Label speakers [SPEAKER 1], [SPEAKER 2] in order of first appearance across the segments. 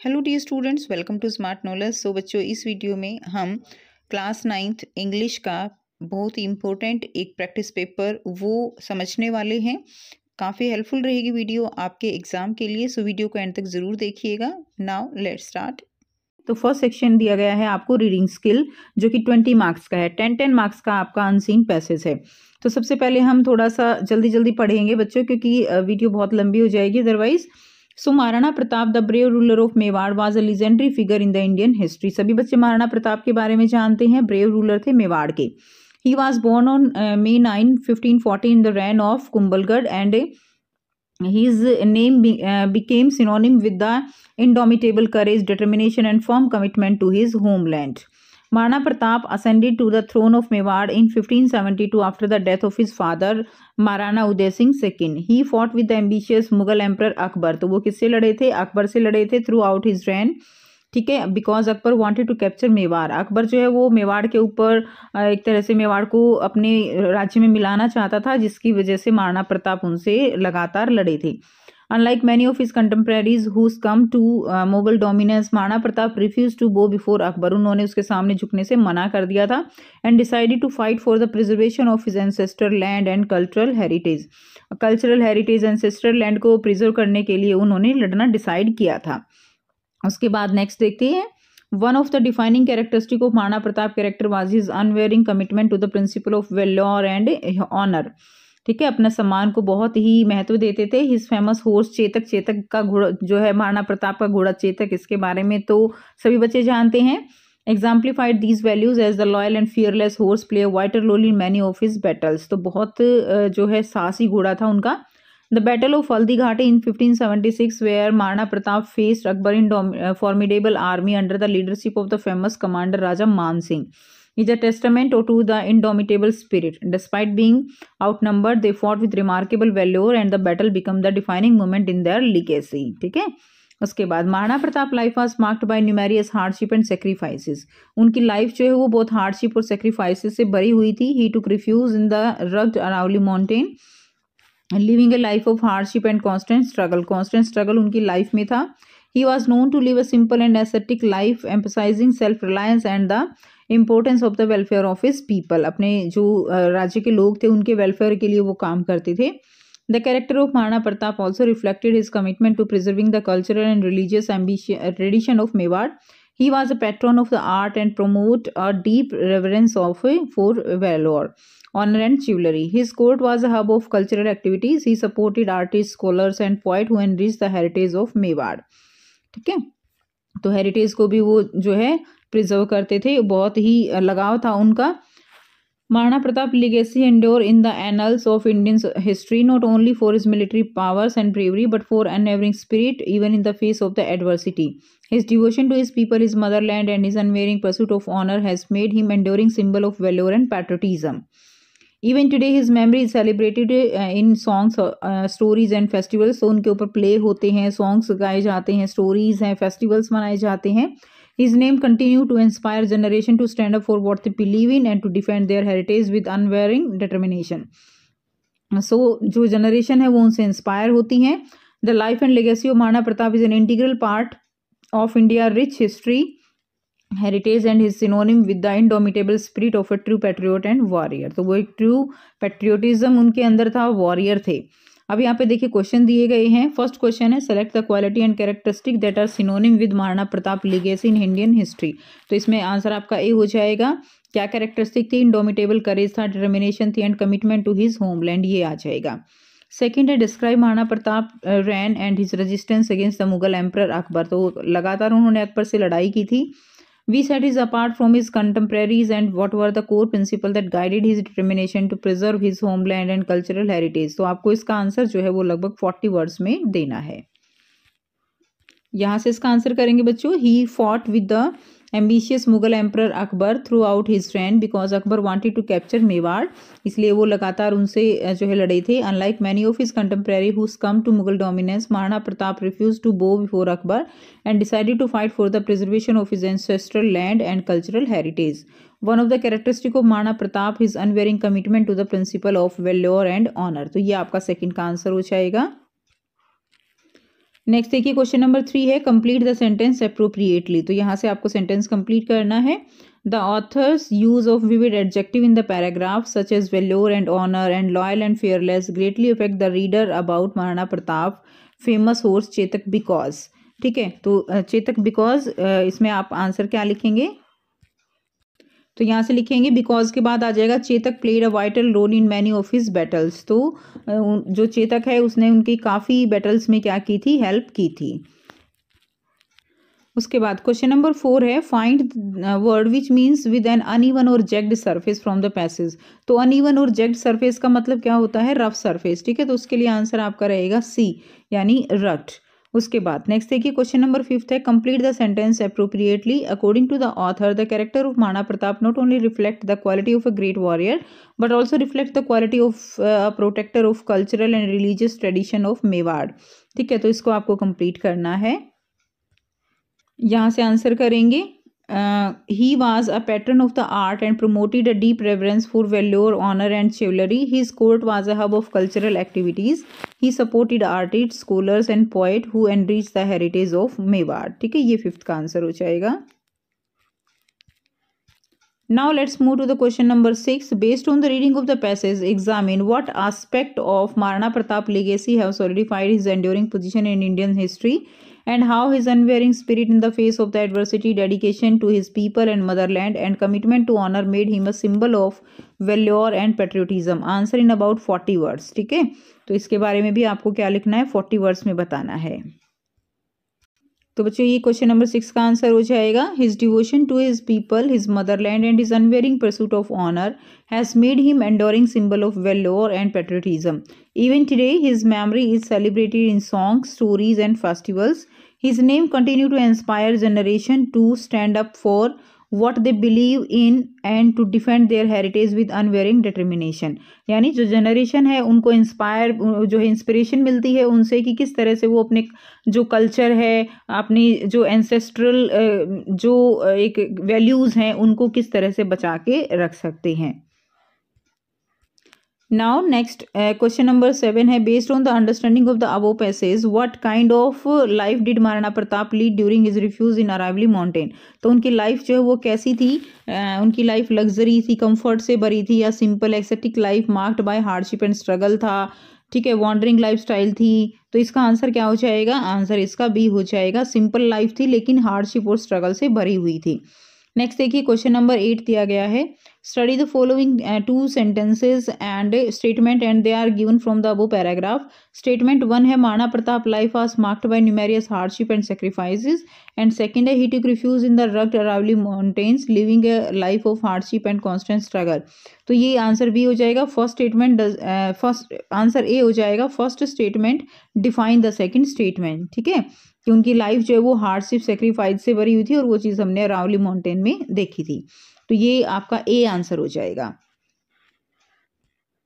[SPEAKER 1] Hello dear students, welcome to smart knowledge. So बच्चों, इस video में हम क्लास 9th इंग्लिश का बहुत ही इम्पोर्टेंट एक प्रैक्टिस पेपर वो समझने वाले हैं। काफ़ी हेल्पफुल रहेगी वीडियो आपके एग्ज़ाम के लिए, सो वीडियो को एंड तक ज़रूर देखिएगा। Now let's start. तो फर्स्ट सेक्शन दिया गया है आपको रीडिंग स्किल, जो कि 20 मार्क्स का है। 10 मार्क्स का आपका अनसीन पैसेज है। तो सबसे पहले हम थोड़ा सा जल्दी जल्दी पढ़ेंगे बच्चों, क्योंकि वीडियो बहुत लंबी हो जाएगी otherwise. So Maharana Pratap the brave ruler of Mewar was a legendary figure in the Indian history. सभी बच्चे महाराणा प्रताप के बारे में जानते हैं। ब्रेव रूलर थे मेवाड़ के। He was born on May 9, 1540 in the reign of Kumbhalgarh and his name became synonym with the indomitable courage, determination and firm commitment to his homeland. Maharaja Pratap ascended to the throne of Mewar in 1572 after the death of his father Maharana Uday Singh II. He fought with the ambitious Mughal Emperor Akbar. तो वो किससे लड़े थे? अकबर से लड़े थे through out his reign. ठीक है, because Akbar wanted to capture Mewar. Akbar जो है वो मेवाड़ के ऊपर एक तरह से मेवाड़ को अपने राज्य में मिलाना चाहता था, जिसकी वजह से महाराणा प्रताप उनसे लगातार लड़े थे। Unlike many of his contemporaries who succumbed to Mughal dominance, Maharana Pratap refused to bow before Akbar. उन्होंने उसके सामने झुकने से मना कर दिया था। And decided to fight for the preservation of his ancestral land and cultural heritage. Cultural heritage, ancestral land को preserve करने के लिए उन्होंने लड़ना डिसाइड किया था। उसके बाद नेक्स्ट देखते हैं। One of the defining characteristic of Maharana Pratap character was his unwavering commitment to the principle of valour and honour. ठीक है, अपने सम्मान को बहुत ही महत्व देते थे। His famous horse Chetak, Chetak का घोड़ा जो है महाराणा प्रताप का घोड़ा चेतक, इसके बारे में तो सभी बच्चे जानते हैं। Exemplified these values as the loyal and fearless horse play a vital role in many of his battles. तो बहुत जो है साहसी घोड़ा था उनका। The Battle of Haldi Ghati in 1576, where Maharana Pratap faced Akbar in formidable army under the leadership of the famous commander Raja Man Singh, is a testament to the indomitable spirit. Despite being outnumbered, they fought with remarkable valor, and the battle became the defining moment in their legacy. ठीक है। उसके बाद Maharana Pratap life was marked by numerous hardship and sacrifices. उनकी life जो है वो बहुत hardship और सेक्रीफाइसेस से भरी हुई थी। He took refuge in the rugged Aravalli mountain, living a life of hardship and constant struggle उनकी लाइफ में था। He was known to live a simple and ascetic life, emphasising self reliance and the importance of the welfare of his people. अपने जो राज्य के लोग थे उनके वेलफेयर के लिए वो काम करते थे। The character of Maharana Pratap also reflected his commitment to preserving the cultural and religious tradition of Mewar. He was a patron of the art and promote a deep reverence for valor, honor and chivalry. His court was a hub of cultural activities. He supported artists, scholars and poets who enriched the heritage of Mewar. ठीक है, तो heritage को भी वो जो है preserve करते थे, बहुत ही लगाव था उनका। Maharana Pratap legacy endure in the annals of Indian history, not only for his military powers and bravery, but for unwavering spirit even in the face of the adversity. His devotion to his people, his motherland, and his unwavering pursuit of honor has made him enduring symbol of valor and patriotism. Even today, his memory is celebrated in songs, stories and festivals. So उनके ऊपर play होते हैं, songs गाए जाते हैं, stories हैं, festivals मनाए जाते हैं। His name continue to inspire generation to stand up for what they believe in and to defend their heritage with unwavering determination. So जो जनरेशन है वो उनसे इंस्पायर होती हैं। The life and legacy of Maharana Pratap is an integral part of India rich history, heritage and his synonym with the indomitable spirit of a true patriot and warrior. तो वो एक true patriotism उनके अंदर था, वॉरियर थे। अब यहाँ पे देखिए क्वेश्चन दिए गए हैं। फर्स्ट क्वेश्चन है, select the quality and characteristic that are synonym with Maharana Pratap legacy in Indian history. तो इसमें आंसर आपका ए हो जाएगा। क्या कैरेक्टरिस्टिक थी? इंडोमिटेबल करेज था, डिटर्मिनेशन थी and commitment to his homeland, ये आ जाएगा। सेकेंड है, describe Maharana Pratap reign and his resistance against the Mughal emperor Akbar. तो लगातार उन्होंने अकबर से लड़ाई की थी। We set his apart from his contemporaries and what were the core principles that guided his determination to preserve his homeland and cultural heritage। तो आपको इसका आंसर जो है वो लगभग 40 वर्ड्स में देना है। यहाँ से इसका आंसर करेंगे बच्चों। He fought with the ambitious Mughal Emperor Akbar throughout his reign because Akbar wanted to capture Mewar, इसलिए वो लगातार उनसे जो है लड़े थे। Unlike many of his contemporaries who succumbed to Mughal dominance, Maharana Pratap refused to bow before Akbar and decided to fight for the preservation of his ancestral land and cultural heritage. One of the characteristics of Maharana Pratap is unwavering commitment to the principle of valor and honor। तो ये आपका second का answer हो जाएगा। Next देखिए question number 3 है complete the sentence appropriately. तो यहाँ से आपको सेंटेंस कंप्लीट करना है। The authors use of vivid adjective in the paragraph such as valour and honour and loyal and fearless greatly affect the reader about Maharana Pratap famous horse Chetak because. ठीक है, तो Chetak because इसमें आप आंसर क्या लिखेंगे? तो यहाँ से लिखेंगे बिकॉज के बाद आ जाएगा Chetak played a vital role in many of his battles. तो जो चेतक है उसने उनकी काफ़ी बैटल्स में क्या की थी? हेल्प की थी। उसके बाद क्वेश्चन नंबर 4 है find word which means with an uneven or jagged surface from the passage. तो अनइवन और जेग्ड सरफेस का मतलब क्या होता है? Rough surface. ठीक है, तो उसके लिए आंसर आपका रहेगा सी यानी रट। उसके बाद नेक्स्ट देखिए क्वेश्चन नंबर 5 है complete the sentence appropriately according to the author the character of Maharana Pratap not only reflect the quality of a great warrior but also reflect the quality of protector of cultural and religious tradition of Mewar. ठीक है, तो इसको आपको complete करना है। यहाँ से answer करेंगे he was a patron of the art and promoted a deep reverence for valor, honor and chivalry. His court was a hub of cultural activities. He supported artists, scholars and poets who enriched the heritage of Mewar. ठीक है, ये 5th का answer हो जाएगा। Now let's move to the question number 6. Based on the reading of the passage, examine what aspect of Maharana Pratap legacy have solidified his enduring position in Indian history and how his unwavering spirit in the face of the adversity, dedication to his people and motherland and commitment to honor made him a symbol of valor and patriotism. Answer in about 40 words. ठीक है, तो इसके बारे में भी आपको क्या लिखना है? 40 वर्ड्स में बताना है। तो बच्चों ये क्वेश्चन नंबर 6 का आंसर हो जाएगा his devotion to his people, his motherland and his unwavering pursuit of honour has made him enduring symbol of valour and patriotism. Even today his memory is celebrated in songs, stories and festivals. His name continue to inspire generation to stand up for what they believe in and to defend their heritage with unwavering determination। यानी जो generation है उनको जो है inspiration मिलती है उनसे कि किस तरह से वो अपने जो कल्चर है, अपनी जो एंसेस्ट्रल जो एक वैल्यूज़ हैं उनको किस तरह से बचा के रख सकते हैं। Now next question number 7 है based on the understanding of the above passage what kind of life did Maharana Pratap lead during his refuge in Aravalli mountain। तो उनकी लाइफ जो है वो कैसी थी? उनकी लाइफ लग्जरी थी, कंफर्ट से भरी थी या simple ascetic life marked by hardship and struggle था? ठीक है, वॉन्डरिंग लाइफ स्टाइल थी। तो इसका आंसर क्या हो जाएगा? आंसर इसका बी हो जाएगा, सिंपल लाइफ थी लेकिन हार्डशिप और स्ट्रगल से भरी हुई थी। नेक्स्ट देखिए क्वेश्चन नंबर 8 दिया गया है study the following 2 sentences and statement and they are given from the above paragraph। Statement 1 है Maharana Pratap life was marked by numerous hardship and sacrifices and second है he took refuge in the rugged Aravalli mountains living a life of hardship and constant struggle। तो ये answer B हो जाएगा। First answer A हो जाएगा। First statement define the second statement. ठीक है, कि उनकी लाइफ जो है वो हार्डशिप सेक्रीफाइस से भरी हुई थी और वो चीज़ हमने अरावली माउंटेन में देखी थी। तो ये आपका ए आंसर हो जाएगा।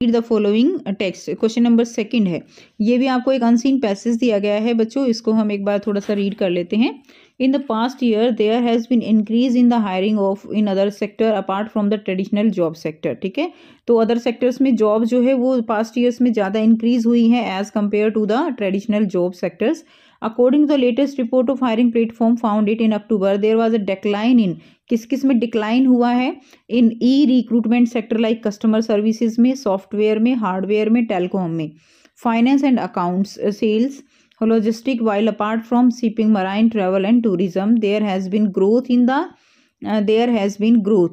[SPEAKER 1] Read the following text. Question number 2 है, ये भी आपको एक अनसीन पैसेज दिया गया है बच्चों, इसको हम एक बार थोड़ा सा रीड कर लेते हैं। In the past year there has been increase in the hiring of in other sector apart from the traditional job sector. ठीक है, तो अदर सेक्टर्स में जॉब जो है वो पास्ट ईयर्स में ज़्यादा इंक्रीज हुई है as compare to the traditional job sectors. According to the latest report of hiring platform found it in October, there was a decline in किस में डिक्लाइन हुआ है? In e recruitment sector like customer services में, software में, hardware में, telecom में, finance and accounts, sales, logistic, while apart from shipping, marine travel and tourism there has been growth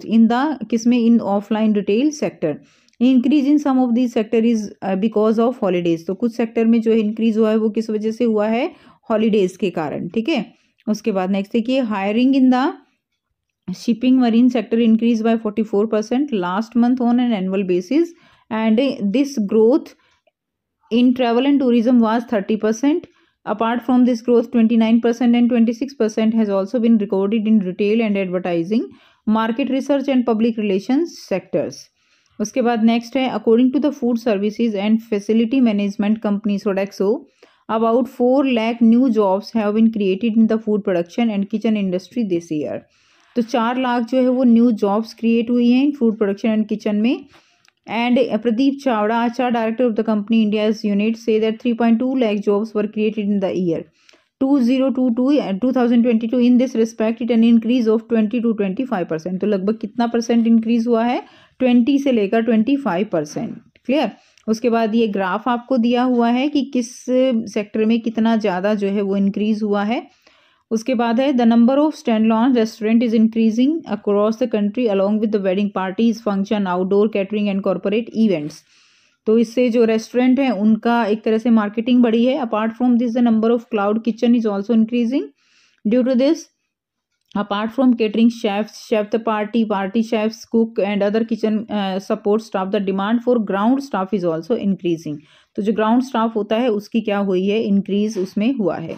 [SPEAKER 1] in the किसमें? In offline retail sector. Increase in some of this sector is because of holidays. तो कुछ sector में जो increase हुआ है वो किस वजह से हुआ है? हॉलीडेज के कारण। ठीक है, उसके बाद नेक्स्ट देखिए hiring in the shipping marine sector increase by 44% last month on an annual basis and this growth in travel and tourism was 30%। Apart from this growth, 29% and 26% has also been recorded in retail and advertising, market research and public relations sectors। उसके बाद next है according to the food services and facility management company Sodexo about 4 lakh new jobs have been created in the food production and kitchen industry this year। तो 4 लाख जो है वो new jobs create हुई हैं food production and kitchen में। And Pradeep Chavda, आचार director of the company India's unit, say that 3.2 lakh jobs were created in the year। 2022 in this respect it N increase of 20 to 25%। तो लगभग कितना percent increase हुआ है? 20 से लेकर 25%। क्लियर। उसके बाद ये ग्राफ आपको दिया हुआ है कि किस सेक्टर में कितना ज़्यादा जो है वो इंक्रीज हुआ है। उसके बाद है the number of stand lawn restaurant is increasing across the country along with the wedding parties, function, outdoor catering and corporate events. तो इससे जो रेस्टोरेंट है उनका एक तरह से मार्केटिंग बढ़ी है। Apart from this the number of cloud kitchen is also increasing due to this. Apart from catering chefs, chef the party chefs, cook and other kitchen support staff, the demand for ground staff is also increasing। तो जो ground staff होता है उसकी क्या हुई है? Increase उसमें हुआ है।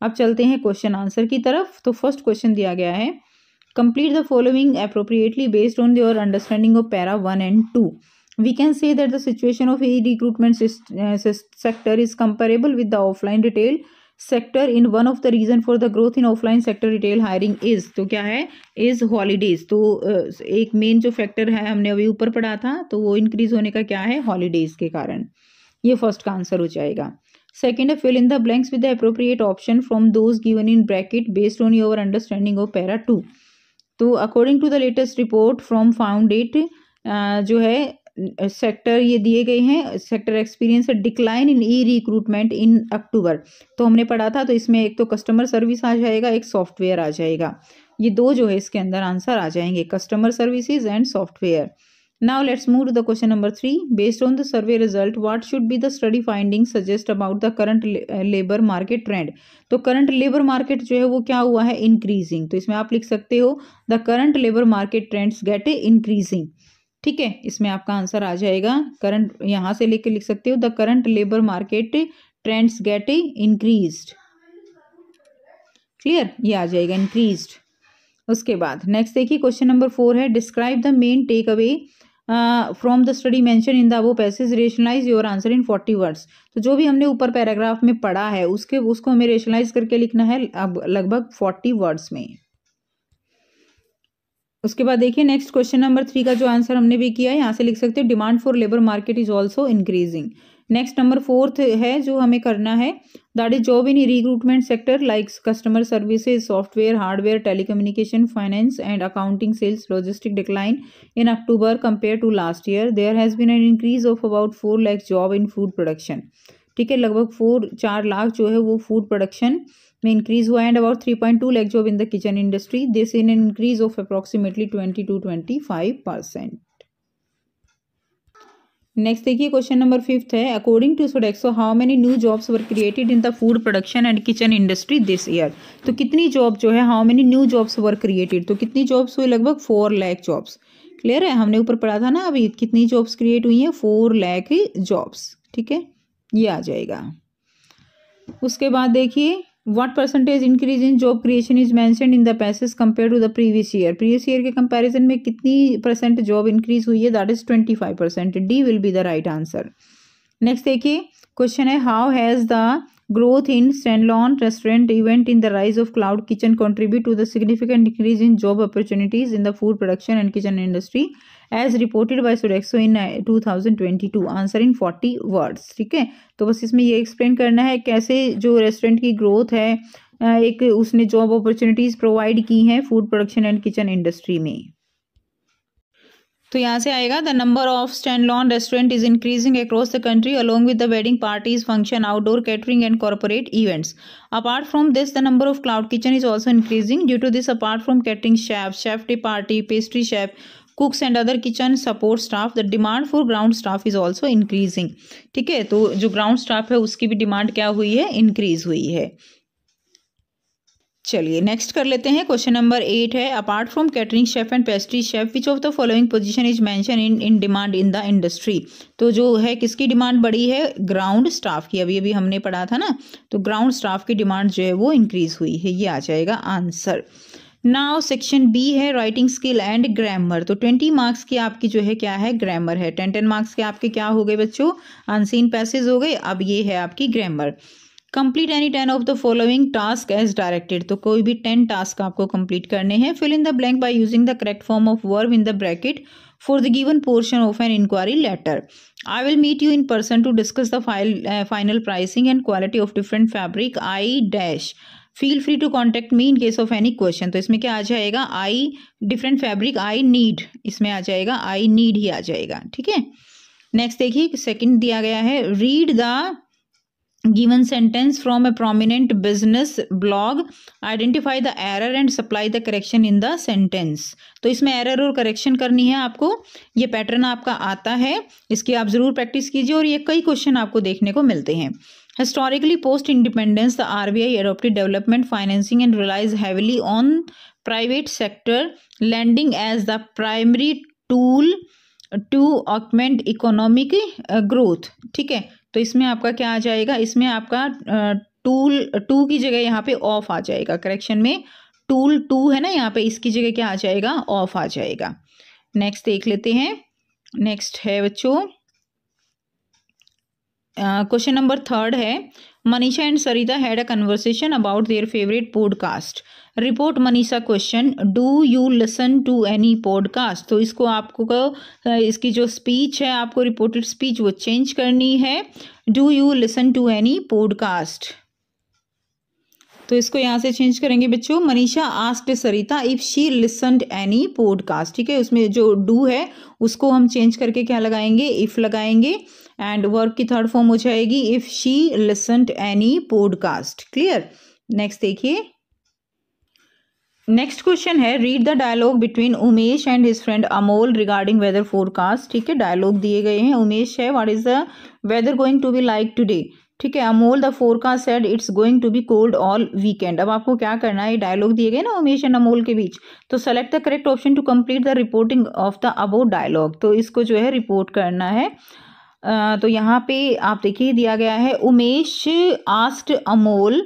[SPEAKER 1] अब चलते हैं क्वेश्चन आंसर की तरफ। तो फर्स्ट क्वेश्चन दिया गया है, complete the following appropriately based on your understanding of para 1 and 2। We can say that the situation of e-recruitment sector is comparable with the offline retail sector in one of the reason for the growth in offline sector retail hiring is। तो क्या है? is holidays। तो एक main जो factor है हमने अभी ऊपर पढ़ा था, तो वो इंक्रीज होने का क्या है? हॉलीडेज के कारण। ये फर्स्ट का आंसर हो जाएगा। सेकेंड है fill in the blanks with the appropriate option from those given in bracket based on your understanding of para 2। तो according to the latest report from Foundit जो है सेक्टर ये दिए गए हैं, sector experience decline in e recruitment in October. तो हमने पढ़ा था, तो इसमें एक तो कस्टमर सर्विस आ जाएगा, एक सॉफ्टवेयर आ जाएगा। ये दो जो है इसके अंदर आंसर आ जाएंगे, customer services and software. Now let's move to the question number 3। Based on the survey result what should be the study finding suggest about the current labour market trend. तो करंट लेबर मार्केट जो है वो क्या हुआ है? Increasing. तो इसमें आप लिख सकते हो the current labour market trends get increasing. ठीक है, इसमें आपका आंसर आ जाएगा करंट, यहां से लेकर लिख सकते हो the current labour market trends get increased. Clear, ये आ जाएगा इंक्रीज्ड। उसके बाद नेक्स्ट देखिए क्वेश्चन नंबर 4 है, describe the main takeaway from the study mention in the above passage, rationalise your answer in 40 words. तो जो भी हमने ऊपर पैराग्राफ में पढ़ा है उसको हमें रेशनलाइज करके लिखना है अब लगभग 40 वर्ड्स में। उसके बाद देखिए नेक्स्ट क्वेश्चन नंबर 3 का जो आंसर हमने भी किया है, यहाँ से लिख सकते हो demand for labour market is also increasing. Next number 4 है जो हमें करना है, that is job in recruitment sector like customer services, software, hardware, telecommunication, finance and accounting, sales, logistic decline in October compare to last year. There has been an increase of about 4 lakh job in food production. ठीक है, लगभग 4 लाख जो है वो food production में increase हुआ, and about 3.2 lakh job in the kitchen industry, this in an increase of approximately 20 to 25%। Next देखिए question number 5 है, according to Sodexo how many new jobs were created in the food production and kitchen industry this year. तो कितनी job जो है, how many new jobs were created, तो कितनी jobs हुई? लगभग 4 लाख जॉब्स। क्लियर है, हमने ऊपर पढ़ा था ना अभी कितनी जॉब्स क्रिएट हुई हैं? 4 लाख जॉब्स। ठीक है, ये आ जाएगा। उसके बाद देखिए what percentage increase in job creation is mentioned in the passage compare to the previous year. Previous year के कंपैरिजन में कितनी परसेंट जॉब इंक्रीज हुई है? That is 25%। D will be the right answer. Next देखिए question है, how has the growth in standalone restaurant event in the rise of cloud kitchen contribute to the significant increase in job opportunities in the food production and kitchen industry as reported by Sodexo in 2022। Answer in 40 words. ठीक है, तो बस इसमें ये explain करना है कैसे जो रेस्टोरेंट की ग्रोथ है एक उसने जॉब अपॉर्चुनिटीज प्रोवाइड की हैं food production and kitchen industry में। तो यहाँ से आएगा the number of standalone restaurant is increasing across the country along with the wedding parties, function, outdoor catering and corporate events. Apart from this the number of cloud kitchen is also increasing due to this. Apart from catering chef, chef de partie, pastry chef, cooks and other kitchen support staff, the demand for ground staff is also increasing. ठीक है, तो जो ground staff है उसकी भी demand क्या हुई है? इंक्रीज हुई है। चलिए नेक्स्ट कर लेते हैं। क्वेश्चन नंबर 8 है, apart from catering chef and pastry chef which of the following position is mention in demand in the industry. तो जो है किसकी डिमांड बढ़ी है? ग्राउंड स्टाफ की। अभी अभी हमने पढ़ा था ना, तो ग्राउंड स्टाफ की डिमांड जो है वो इंक्रीज हुई है। ये आ जाएगा आंसर। नाउ सेक्शन बी है राइटिंग स्किल एंड ग्रामर। तो 20 मार्क्स की आपकी जो है क्या है? ग्रामर है। 10 मार्क्स के आपके क्या हो गए बच्चों? अनसीन पैसेज हो गए। अब ये है आपकी grammar. Complete any 10 of the following task as directed. तो कोई भी 10 टास्क आपको कंप्लीट करने हैं। Fill in the blank by using the correct form of verb in the bracket for the given portion of an inquiry letter. I will meet you in person to discuss the final pricing and quality of different fabric. I dash. Feel free to contact me in case of any question. तो इसमें क्या आ जाएगा? I different fabric I need, इसमें आ जाएगा I need ही आ जाएगा. ठीक है. नेक्स्ट देखिए सेकंड दिया गया है, read the given sentence from a prominent business blog, identify the error and supply the correction in the sentence. तो इसमें एरर और करेक्शन करनी है आपको. ये पैटर्न आपका आता है, इसकी आप ज़रूर प्रैक्टिस कीजिए और ये कई क्वेश्चन आपको देखने को मिलते हैं. Historically, post independence, the RBI adopted development financing and relies heavily on private sector lending as the primary tool to augment economic growth. ठीक है, तो इसमें आपका क्या आ जाएगा, इसमें आपका टू की जगह यहाँ पे ऑफ आ जाएगा. करेक्शन में टूल टू है ना, यहाँ पे इसकी जगह क्या आ जाएगा, ऑफ आ जाएगा. नेक्स्ट देख लेते हैं. नेक्स्ट है बच्चों क्वेश्चन नंबर थर्ड है, Manisha and Sarita had a conversation about their favourite podcast. Report Manisha question, do you listen to any podcast. तो इसको आपको इसकी जो स्पीच है, आपको रिपोर्टेड स्पीच वो चेंज करनी है. Do you listen to any podcast, तो इसको यहाँ से चेंज करेंगे बच्चों. Manisha asked Sarita if she listened any podcast. ठीक है, उसमें जो डू है उसको हम चेंज करके क्या लगाएंगे, इफ लगाएंगे. एंड वर्ब की थर्ड फॉर्म हो जाएगी if she listened any podcast. Clear. Next देखिए, नेक्स्ट क्वेश्चन है, read the dialogue between Umesh and his friend Amol regarding weather forecast. ठीक है, डायलॉग दिए गए हैं. उमेश है, what is the weather going to be like today. ठीक है, Amol the forecast said it's going to be cold all weekend. अब आपको क्या करना है, डायलॉग दिए गए ना उमेश एंड अमोल के बीच, तो select the correct option to complete the reporting of the above dialogue. तो इसको जो है रिपोर्ट करना है. तो यहाँ पे आप देखिए दिया गया है, Umesh asked Amol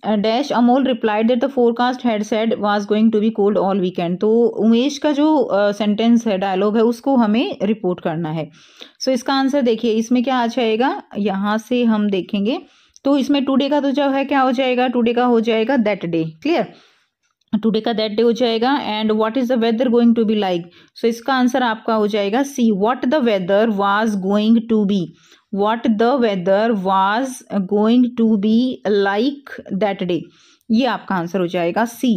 [SPEAKER 1] dash, Amol replied that the forecast had said was going to be cold all weekend. तो उमेश का जो सेंटेंस है, डायलॉग है, उसको हमें रिपोर्ट करना है. सो इसका आंसर देखिए, इसमें क्या आ जाएगा, यहाँ से हम देखेंगे तो इसमें टुडे का तो जो है क्या हो जाएगा, टुडे का हो जाएगा दैट डे. क्लियर, टुडे का दैट डे हो जाएगा. And what is the weather going to be like, so इसका आंसर आपका हो जाएगा C, what the weather was going to be. What the weather was going to be like that day, ये आपका आंसर हो जाएगा सी.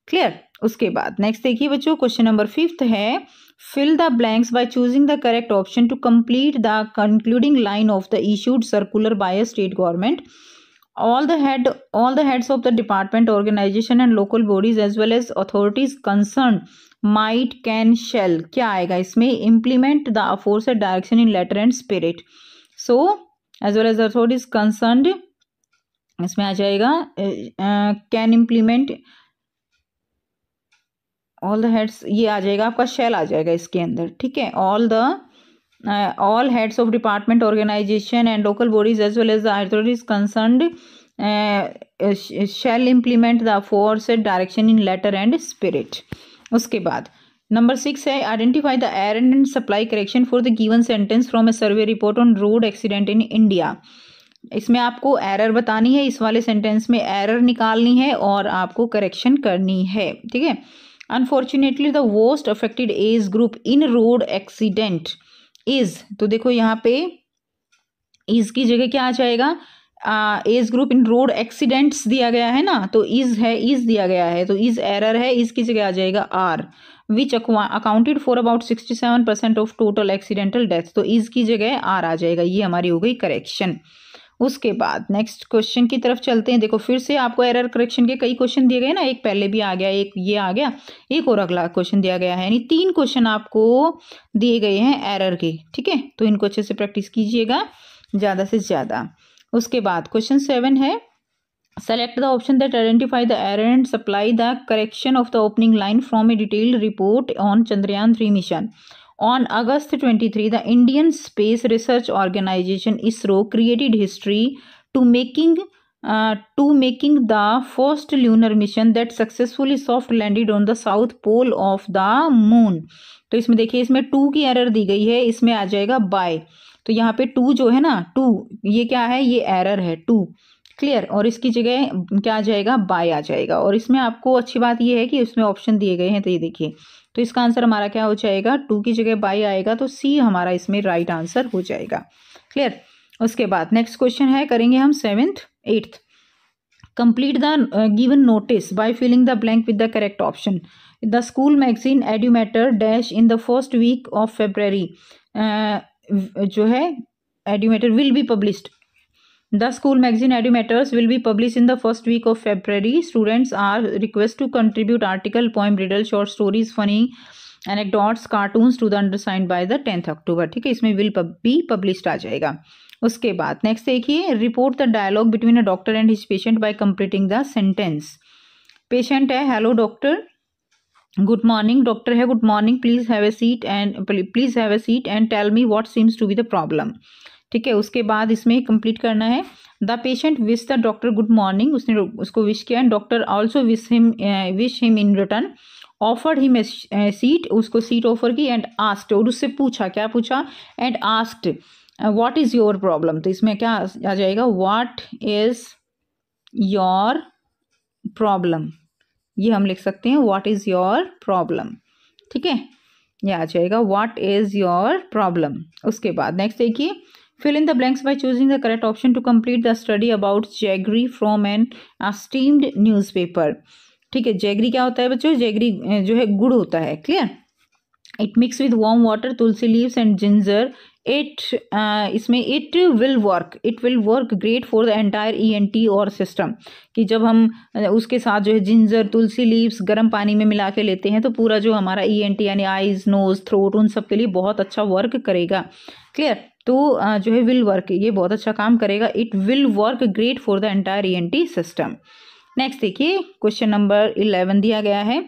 [SPEAKER 1] क्लियर. उसके बाद नेक्स्ट देखिए बच्चों, क्वेश्चन नंबर फिफ्थ है, fill the blanks by choosing the correct option to complete the concluding line of the issued circular by a state government. all the heads of the department, organization and local bodies as well as authorities concerned might, can, shall. क्या आएगा इसमें, implement the aforesaid direction in letter and spirit. So as well as the authorities concerned, इसमें आ जाएगा can implement all the heads, ये आ जाएगा आपका shall आ जाएगा इसके अंदर. ठीक है, all heads of department, organization and local bodies as well as the authorities concerned shall implement the aforesaid direction in letter and spirit. उसके बाद नंबर 6 है, identify the error and supply correction for the given sentence from A survey report on road accident in India. इसमें आपको error बतानी है, इस वाले sentence में एरर निकालनी है और आपको करेक्शन करनी है. ठीक है, unfortunately the most affected age group in road accident is. तो देखो यहाँ पे इज की जगह क्या आ जाएगा, age group in road accidents दिया गया है ना, तो इज है, इज दिया गया है, तो इज एरर है, इज की जगह आ जाएगा are. Which accounted for about 67% of total accidental death. तो इज की जगह आर आ जाएगा. ये हमारी हो गई करेक्शन. उसके बाद नेक्स्ट क्वेश्चन की तरफ चलते हैं. देखो फिर से आपको एरर करेक्शन के कई क्वेश्चन दिए गए ना, एक पहले भी आ गया, एक ये आ गया, एक और अगला क्वेश्चन दिया गया है, यानी 3 क्वेश्चन आपको दिए गए हैं एरर के. ठीक है, तो इनको अच्छे से प्रैक्टिस कीजिएगा ज़्यादा से ज़्यादा. उसके बाद क्वेश्चन 7 है, select the option that identify the error and supply the correction of the opening line from a detailed report on Chandrayaan 3 mission. On August 23, the Indian Space Research Organization ISRO created history to making the first lunar mission that successfully soft landed on the south pole of the moon. तो इसमें देखिए, इसमें 2 की error दी गई है, इसमें आ जाएगा बाय. तो यहाँ पे 2 जो है ना, 2 ये क्या है, ये एरर है 2. क्लियर, और इसकी जगह क्या आ जाएगा, बाय आ जाएगा। और इसमें आपको अच्छी बात ये है कि इसमें ऑप्शन दिए गए हैं, तो ये देखिए, तो इसका आंसर हमारा क्या हो जाएगा, 2 की जगह बाय आएगा, तो सी हमारा इसमें राइट आंसर हो जाएगा। क्लियर। उसके बाद नेक्स्ट क्वेश्चन है, करेंगे हम 7th 8th। Complete the given notice by filling the blank with the correct option. The school magazine Edumeter dash in the first week of February, जो है Edumeter will be published. The school magazine Edumators will be published in the first week of February. Students are requested to contribute article, poem, riddle, short stories, funny anecdotes, cartoons to the undersigned by the 10th October. ठीक है, इसमें will be published आ जाएगा। उसके बाद next देखिए, report the dialogue between a doctor and his patient by completing the sentence. Patient है, hello doctor, good morning, doctor है, good morning, please have a seat and tell me what seems to be the problem. ठीक है, उसके बाद इसमें complete करना है, the patient wish the doctor good morning, उसने उसको विश किया, and doctor also wish him in return, offered him a seat, उसको सीट ऑफर की, एंड आस्क्ड, और उससे पूछा, क्या पूछा, and asked what is your problem. तो इसमें क्या आ जाएगा, व्हाट इज योर प्रॉब्लम, ये हम लिख सकते हैं, व्हाट इज योर प्रॉब्लम। ठीक है, ये आ जाएगा, व्हाट इज योर प्रॉब्लम। उसके बाद नेक्स्ट देखिए, fill in the blanks by choosing the correct option to complete the study about jaggery from an esteemed newspaper। ठीक है, जैगरी क्या होता है बच्चों, जैगरी जो है गुड़ होता है। Clear. It mix with warm water, tulsi leaves and ginger. इसमें it will work great for the entire ENT और सिस्टम, कि जब हम उसके साथ जो है जिंजर, तुलसी लीव्स गर्म पानी में मिला के लेते हैं तो पूरा जो हमारा ENT यानी आइज, नोज, थ्रोट, उन सब के लिए बहुत अच्छा वर्क करेगा। क्लियर। तो जो है विल वर्क, ये बहुत अच्छा काम करेगा। It will work great for the entire ENT system. Next देखिए, क्वेश्चन नंबर 11 दिया गया है,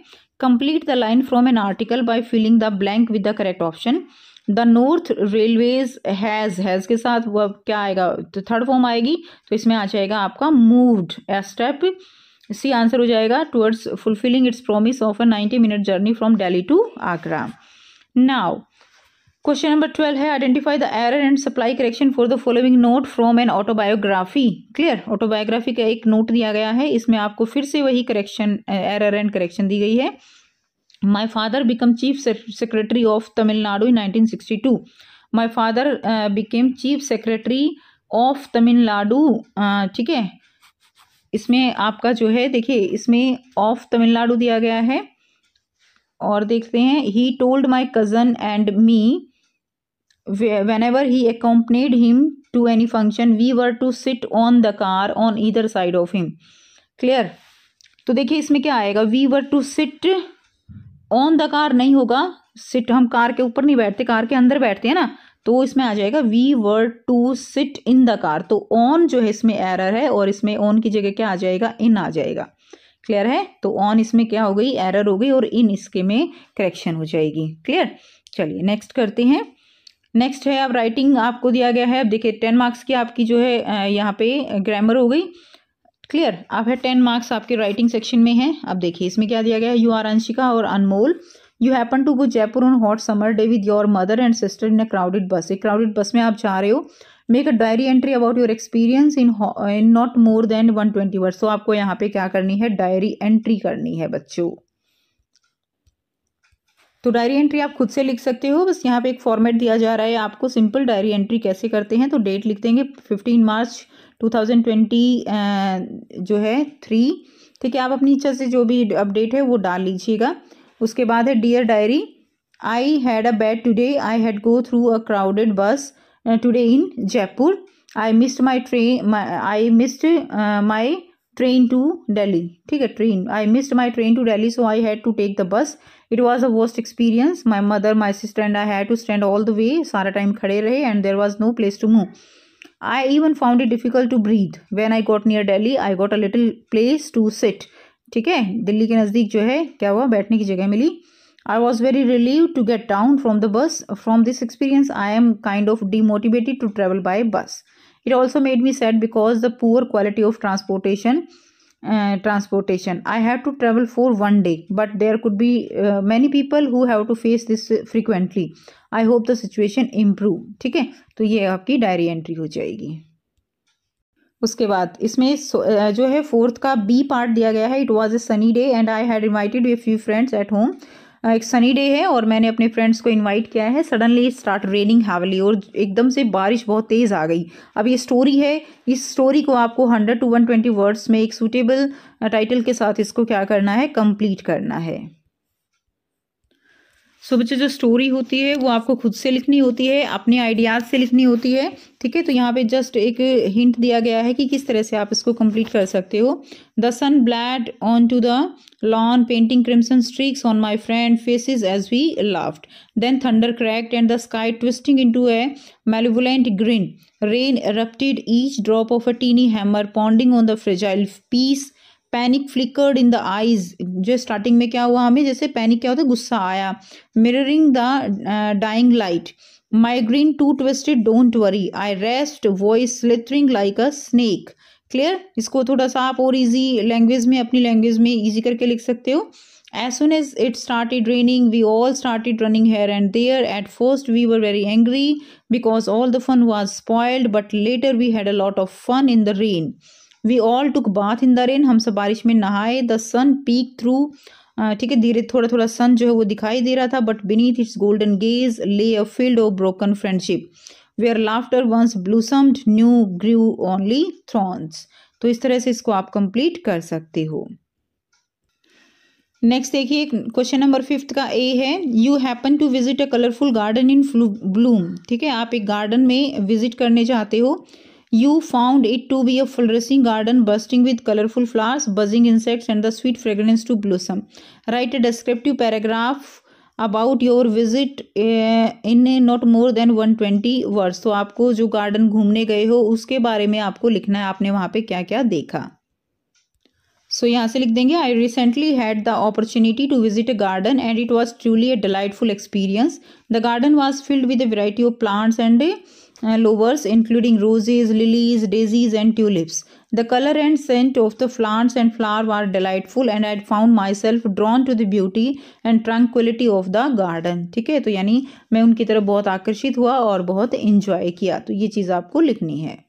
[SPEAKER 1] complete the line from an article by filling the blank with the correct option. The north railways has के साथ वो क्या आएगा, तो थर्ड फॉर्म आएगी, तो इसमें आ जाएगा आपका moved a step, C answer हो जाएगा, towards fulfilling its promise of a 90-minute journey from Delhi to Agra. Now question number 12 है, identify the error and supply correction for the following note from an autobiography. Clear, autobiography का एक note दिया गया है, इसमें आपको फिर से वही करेक्शन, एरर एंड करेक्शन दी गई है। My father become chief secretary of Tamil Nadu in 1962। My father became chief secretary of Tamil Nadu. ठीक है, इसमें आपका जो है देखिए, इसमें ऑफ तमिलनाडु दिया गया है, और देखते हैं, he told my cousin and me whenever he accompanied him to any function we were to sit on the car on either side of him। Clear. तो देखिए इसमें क्या आएगा, we were to sit on the car नहीं होगा, sit हम car के ऊपर नहीं बैठते, कार के अंदर बैठते हैं ना, तो इसमें आ जाएगा we were to sit in the car। तो on जो है इसमें एरर है, और इसमें on की जगह क्या आ जाएगा, in आ जाएगा। क्लियर है, तो on इसमें क्या हो गई, एरर हो गई, और in इसके में करेक्शन हो जाएगी। क्लियर। चलिए नेक्स्ट करते हैं। नेक्स्ट है, अब राइटिंग आपको दिया गया है, अब देखिए 10 मार्क्स की आपकी जो है यहाँ पे ग्रामर हो गई। क्लियर, अब है 10 मार्क्स आपके राइटिंग सेक्शन में है। अब देखिए इसमें क्या दिया गया है, यू आर अंशिका और Anmol, you happen to go Jaipur on hot summer day with your mother and sister in a crowded bus. एक क्राउडेड बस में आप जा रहे हो। Make a diary entry about your experience in not more than 120 words. तो आपको यहाँ पे क्या करनी है, डायरी एंट्री करनी है बच्चों। तो डायरी एंट्री आप खुद से लिख सकते हो, बस यहाँ पे एक फॉर्मेट दिया जा रहा है आपको, सिंपल डायरी एंट्री कैसे करते हैं। तो डेट लिख देंगे 15 मार्च 2020 जो है 3। ठीक है, आप अपनी इच्छा से जो भी अपडेट है वो डाल लीजिएगा। उसके बाद है, dear diary, I had a bad today, I had go through a crowded bus today in Jaipur, I missed my train to Delhi. ठीक है, train, I missed my train to Delhi, so I had to take the bus. It was a worst experience. My mother, my sister and I had to stand all the way. सारा time खड़े रहे, and there was no place to move. I even found it difficult to breathe. When I got near Delhi, I got a little place to sit. ठीक है, दिल्ली के नज़दीक जो है क्या हुआ, बैठने की जगह मिली। I was very relieved to get down from the bus. From this experience, I am kind of demotivated to travel by bus. It also made me sad because the poor quality of transportation. I have to travel for one day, but there could be many people who have to face this frequently. I hope the situation improve। ठीक है, तो ये आपकी diary entry हो जाएगी। उसके बाद इसमें जो है फोर्थ का बी पार्ट दिया गया है। It was a sunny day and I had invited a few friends at home. एक सनी डे है और मैंने अपने फ्रेंड्स को इनवाइट किया है। सडनली स्टार्ट रेनिंग हैवली, और एकदम से बारिश बहुत तेज़ आ गई। अब ये स्टोरी है, इस स्टोरी को आपको 100 to 120 वर्ड्स में एक सूटेबल टाइटल के साथ इसको क्या करना है, कंप्लीट करना है। सो बच्चों, जो स्टोरी होती है वो आपको खुद से लिखनी होती है, अपने आइडियाज़ से लिखनी होती है। ठीक है, तो यहाँ पे जस्ट एक हिंट दिया गया है कि किस तरह से आप इसको कंप्लीट कर सकते हो। The sun bled on to the lawn painting crimson streaks on my friend faces as we laughed, then thunder cracked and the sky twisting into a malevolent grin, rain erupted, each drop of a teeny hammer pounding on the fragile peace, panic flickered in the eyes. जो starting में क्या हुआ, हमें जैसे panic क्या होता है, गुस्सा आया। Mirroring the dying light, my green to twisted don't worry, I rest, voice slithering like a snake. Clear? इसको थोड़ा सा आप और इजी लैंग्वेज में, अपनी लैंग्वेज में इजी करके लिख सकते हो। As soon as it started raining, we all started running here and there. At first, we were very angry because all the fun was spoiled, but later we had a lot of fun in the rain. We all took bath in the rain. हम सब बारिश में नहाए. The sun peeked through. ठीक है, धीरे थोड़ा थोड़ा सन जो है वो दिखाई दे रहा था, but beneath its golden gaze lay a field of broken friendship, where laughter once blossomed, new grew only thorns. तो इस तरह से इसको आप कंप्लीट कर सकते हो। नेक्स्ट देखिए, क्वेश्चन नंबर 5 का ए है, you happen to visit a colourful garden in bloom. ठीक है, आप एक गार्डन में विजिट करने चाहते हो। You found it to be a flourishing garden bursting with colourful flowers, buzzing insects and the sweet fragrance to blossom. Write a descriptive paragraph about your visit in not more than 120 words. तो आपको जो garden घूमने गए हो उसके बारे में आपको लिखना है, आपने वहाँ पे क्या क्या देखा। सो यहाँ से लिख देंगे, I recently had the opportunity to visit a garden and it was truly a delightful experience. The garden was filled with a variety of plants and lovers including roses, lilies, daisies and tulips. The color and scent of the plants and flowers were delightful and I had found myself drawn to the beauty and tranquility of the garden. ठीक है, तो यानी मैं उनकी तरफ बहुत आकर्षित हुआ और बहुत इंजॉय किया। तो ये चीज़ आपको लिखनी है।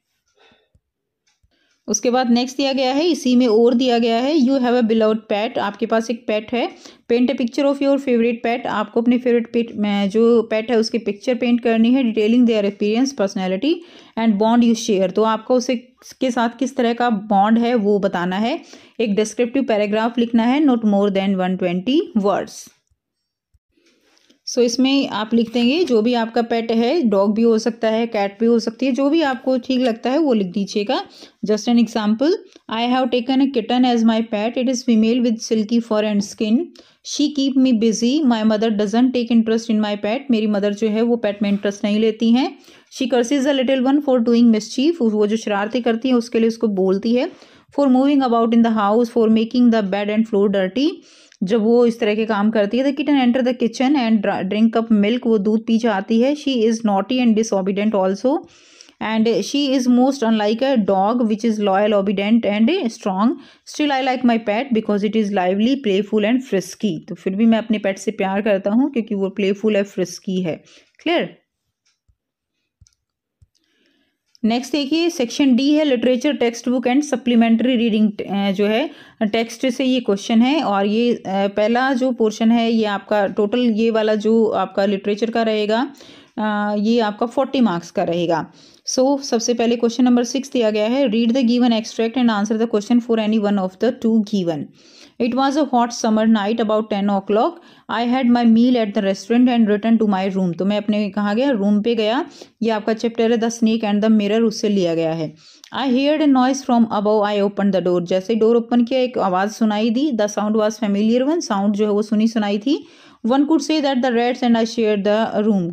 [SPEAKER 1] उसके बाद नेक्स्ट दिया गया है, इसी में और दिया गया है, you have a beloved pet. आपके पास एक पेट है। Paint a picture of your favourite pet. आपको अपने फेवरेट पेट में जो पेट है उसकी पिक्चर पेंट करनी है, detailing their appearance, personality and bond you share. तो आपको उसे के साथ किस तरह का बॉन्ड है वो बताना है। एक डिस्क्रिप्टिव पैराग्राफ लिखना है, नॉट मोर देन 120 वर्ड्स। सो इसमें आप लिख देंगे जो भी आपका पेट है, डॉग भी हो सकता है, कैट भी हो सकती है, जो भी आपको ठीक लगता है वो लिख दीजिएगा। Just an example, I have taken a kitten as my pet, it is female with silky fur and skin, she keep me busy, my mother doesn't take interest in my pet. मेरी mother जो है वो पेट में interest नहीं लेती हैं। She curses a little one for doing mischief, वो जो शरारती करती है उसके लिए उसको बोलती है। For moving about in the house, for making the bed and floor dirty, जब वो इस तरह के काम करती है। The kitten enter the kitchen and drink up milk, वो दूध पी जाती है। She is naughty and disobedient also and she is most unlike a dog which is loyal, obedient and strong. Still I like my pet because it is lively, playful and frisky. तो फिर भी मैं अपने पेट से प्यार करता हूँ क्योंकि वो प्लेफुल है, फ्रिस्की है। क्लियर? नेक्स्ट देखिए, सेक्शन डी है, literature text book and supplementary reading. जो है टेक्स्ट से ये क्वेश्चन है और ये पहला जो पोर्शन है ये आपका टोटल, ये वाला जो आपका लिटरेचर का रहेगा ये आपका 40 मार्क्स का रहेगा। सो सबसे पहले क्वेश्चन नंबर 6 दिया गया है, read the given extract and answer the question for any one of the two given. It was a hot summer night about 10 o'clock. I had my meal at the restaurant and returned to my room. तो मैं अपने कहाँ गया, room पे गया। ये आपका chapter है the snake and the mirror, उससे लिया गया है। I heard a noise from above. I opened the door. जैसे डोर ओपन किया एक आवाज़ सुनाई दी। The sound was familiar one. Sound जो है वो सुनी सुनाई थी। One could say that the Reds and I share the room.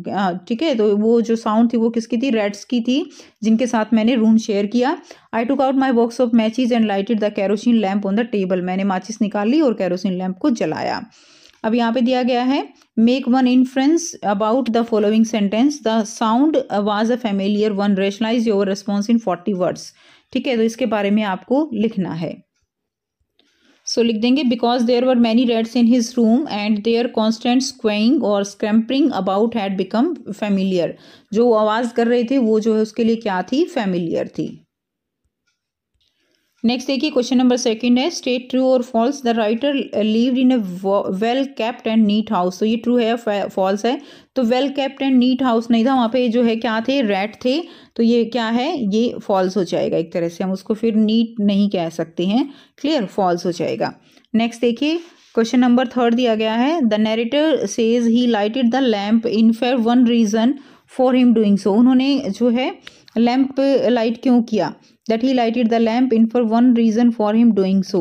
[SPEAKER 1] ठीक है, तो वो जो साउंड थी वो किसकी थी, रेड्स की थी, जिनके साथ मैंने रूम शेयर किया। I took out my box of matches and lighted the kerosene lamp on the table. मैंने माचिस निकाल ली और कैरोसिन लैम्प को जलाया। अब यहाँ पे दिया गया है, make one inference about the following sentence, the sound was a familiar one, rationalise your response in 40 words. ठीक है, तो इसके बारे में आपको लिखना है। सो लिख देंगे, because there were many rats in his room and their constant squeaking or scampering about had become familiar. जो आवाज़ कर रहे थे वो जो है उसके लिए क्या थी, फैमिलियर थी। नेक्स्ट देखिए क्वेश्चन नंबर सेकंड है, स्टेट ट्रू और false. The writer lived in a well kept and neat house. तो ये ट्रू है या फॉल्स है? तो well kept and neat house नहीं था, वहाँ पे जो है क्या थे, रैट थे। तो ये क्या है, ये फॉल्स हो जाएगा। एक तरह से हम उसको फिर नीट नहीं कह सकते हैं। क्लियर, फॉल्स हो जाएगा। नेक्स्ट देखिए क्वेश्चन नंबर थर्ड दिया गया है, the narrator says he lighted the lamp in for one reason for him doing so. उन्होंने जो है लैम्प लाइट क्यों किया? That he lighted the lamp in for one reason for him doing so.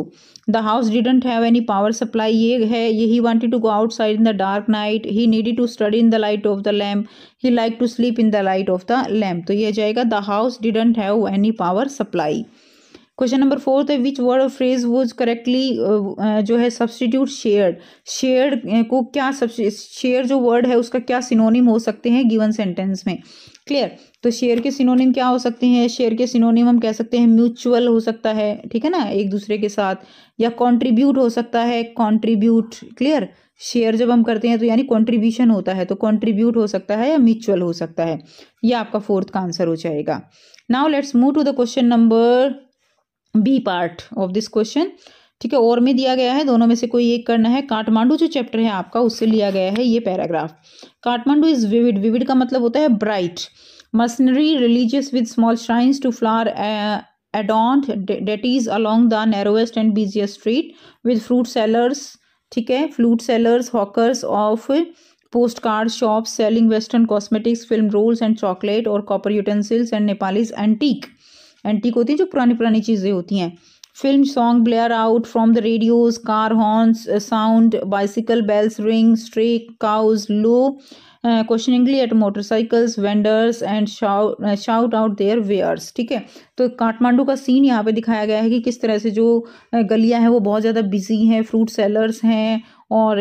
[SPEAKER 1] The house didn't have any power supply. ये है, ये he wanted to go outside in the dark night. He needed to study in the light of the lamp. He liked to sleep in the light of the lamp. तो ये जाएगा the house didn't have any power supply. Question number fourth है, which word और phrase was correctly जो है substitute shared. Shared को क्या share जो वर्ड है उसका क्या सिनोनिम हो सकते हैं गिवन सेंटेंस में? क्लियर, तो शेयर के सिनोनिम क्या हो सकते हैं? शेयर के सिनोनिम हम कह सकते हैं म्यूचुअल हो सकता है, ठीक है ना, एक दूसरे के साथ, या कॉन्ट्रीब्यूट हो सकता है, कॉन्ट्रीब्यूट। क्लियर, शेयर जब हम करते हैं तो यानी कॉन्ट्रीब्यूशन होता है, तो कॉन्ट्रीब्यूट हो सकता है या म्यूचुअल हो सकता है। यह आपका फोर्थ का आंसर हो जाएगा। Now let's move to the question number B part of this question. ठीक है, और में दिया गया है, दोनों में से कोई एक करना है। काठमांडू जो चैप्टर है आपका उससे लिया गया है ये paragraph. Kathmandu is vivid. Vivid का मतलब होता है bright. Mercenary religious with small shrines to flower adorned deities along the narrowest and busiest street with fruit sellers, ठीक है, fruit sellers, hawkers of postcard shops selling western cosmetics, film rolls and chocolate और copper utensils and Nepalese antique होती है जो पुरानी पुरानी चीज़ें होती हैं। Film song blare out from the radios, car horns sound, bicycle bells ring, stray cows low questioningly at motorcycles, vendors and shout out their wares. ठीक है, तो काठमांडू का सीन यहाँ पे दिखाया गया है कि किस तरह से जो गलियाँ हैं वो बहुत ज़्यादा बिजी हैं, फ्रूट सेलर्स हैं और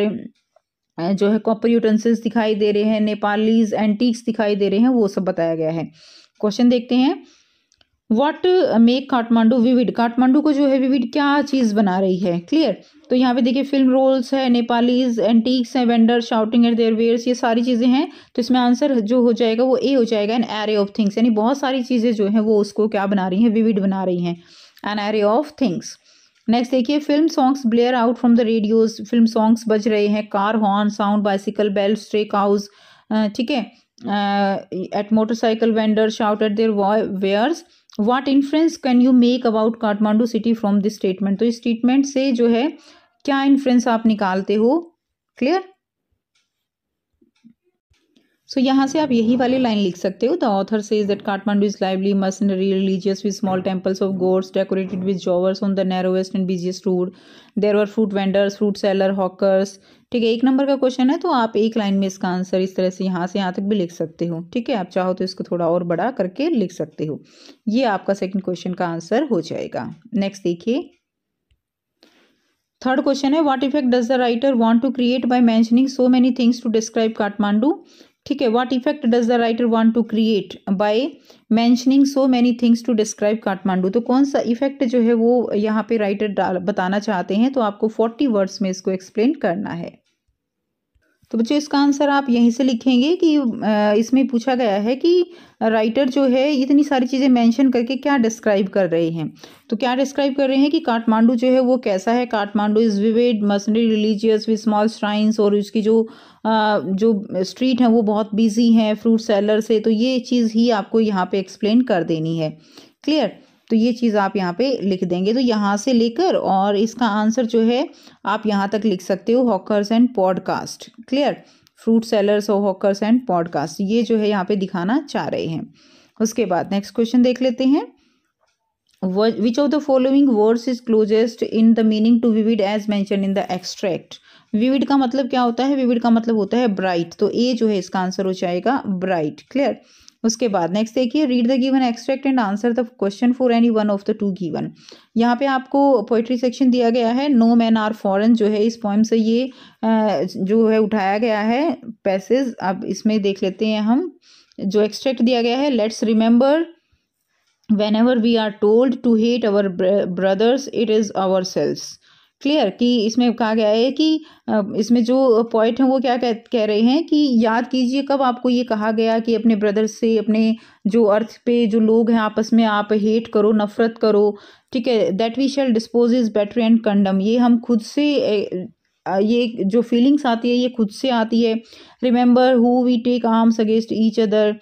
[SPEAKER 1] जो है कॉपर यूटेंसिल्स दिखाई दे रहे हैं, नेपालीज एंटीक्स दिखाई दे रहे हैं, वो सब बताया गया है। क्वेश्चन देखते हैं, what make Kathmandu vivid. Kathmandu को जो है विविड क्या चीज़ बना रही है? क्लियर, तो यहाँ पे देखिए फिल्म रोल्स है, नेपालीज एंटीक्स है, vendor shouting at their wares, ये सारी चीज़ें हैं। तो इसमें आंसर जो हो जाएगा वो ए हो जाएगा, एन एरे ऑफ थिंग्स, यानी बहुत सारी चीज़ें जो हैं वो उसको क्या बना रही हैं, विविड बना रही हैं, an array of things. Next देखिए, film songs blare out from the radios. Film songs बज रहे हैं, car horn sound, bicycle bell, stray cows, ठीक है, at motorcycle vendor shout at their wares. What inference can you make about Kathmandu city from this statement. तो इस statement से जो है क्या इन्फ्रेंस आप निकालते हो? क्लियर, सो यहाँ से आप यही वाली लाइन लिख सकते हो, the author says that Kathmandu is lively, mercenary, religious with small temples of gods decorated with flowers on the narrowest and busiest road, there were fruit vendors, fruit seller, hawkers. ठीक है, एक नंबर का question है, तो आप एक line में इसका आंसर इस तरह से यहाँ से यहाँ तक भी लिख सकते हो। ठीक है, आप चाहो तो इसको थोड़ा और बड़ा करके लिख सकते हो। ये आपका सेकंड क्वेश्चन का आंसर हो जाएगा। नेक्स्ट देखिए, थर्ड क्वेश्चन है, what effect does the writer want to create by mentioning so many things to describe Kathmandu. ठीक है, what effect does the writer want to create by mentioning so many things to describe Kathmandu. तो कौन सा effect जो है वो यहाँ पे राइटर बताना चाहते हैं, तो आपको 40 वर्ड्स में इसको एक्सप्लेन करना है। तो बच्चों इसका आंसर आप यहीं से लिखेंगे कि इसमें पूछा गया है कि राइटर जो है इतनी सारी चीज़ें मेंशन करके क्या डिस्क्राइब कर रहे हैं। तो क्या डिस्क्राइब कर रहे हैं कि काठमांडू जो है वो कैसा है। Kathmandu is vivid, mercenary, religious with small shrines, और उसकी जो स्ट्रीट हैं वो बहुत बिजी हैं, फ्रूट सेलर से। तो ये चीज़ ही आपको यहाँ पे एक्सप्लेन कर देनी है। क्लियर, तो ये चीज़ आप यहाँ पे लिख देंगे। तो यहाँ से लेकर और इसका आंसर जो है आप यहाँ तक लिख सकते हो, hawkers and podcast. Clear, fruit sellers और हॉकर्स एंड पॉडकास्ट, ये जो है यहाँ पे दिखाना चाह रहे हैं। उसके बाद नेक्स्ट क्वेश्चन देख लेते हैं, which of the following words is closest in the meaning to vivid as mention in the extract. Vivid का मतलब क्या होता है? विविड का मतलब होता है ब्राइट, तो ए जो है इसका आंसर हो जाएगा ब्राइट। क्लियर, उसके बाद नेक्स्ट देखिए, read the given extract and answer the question for any one of the two given. यहाँ पे आपको पोइट्री सेक्शन दिया गया है, नो मैन आर फॉरेन जो है इस पोएम से ये जो है उठाया गया है पैसेज। अब इसमें देख लेते हैं हम, जो एक्सट्रैक्ट दिया गया है, let's remember whenever we are told to hate our brothers it is ourselves। Clear कि इसमें कहा गया है कि इसमें जो पॉइंट है वो क्या कह रहे हैं कि याद कीजिए कब आपको ये कहा गया कि अपने ब्रदर से, अपने जो अर्थ पे जो लोग हैं आपस में आप हेट करो, नफरत करो, ठीक है। That we shall dispose is better and condemn, ये हम खुद से ये जो फीलिंग्स आती है ये खुद से आती है। Remember who we take arms against each other,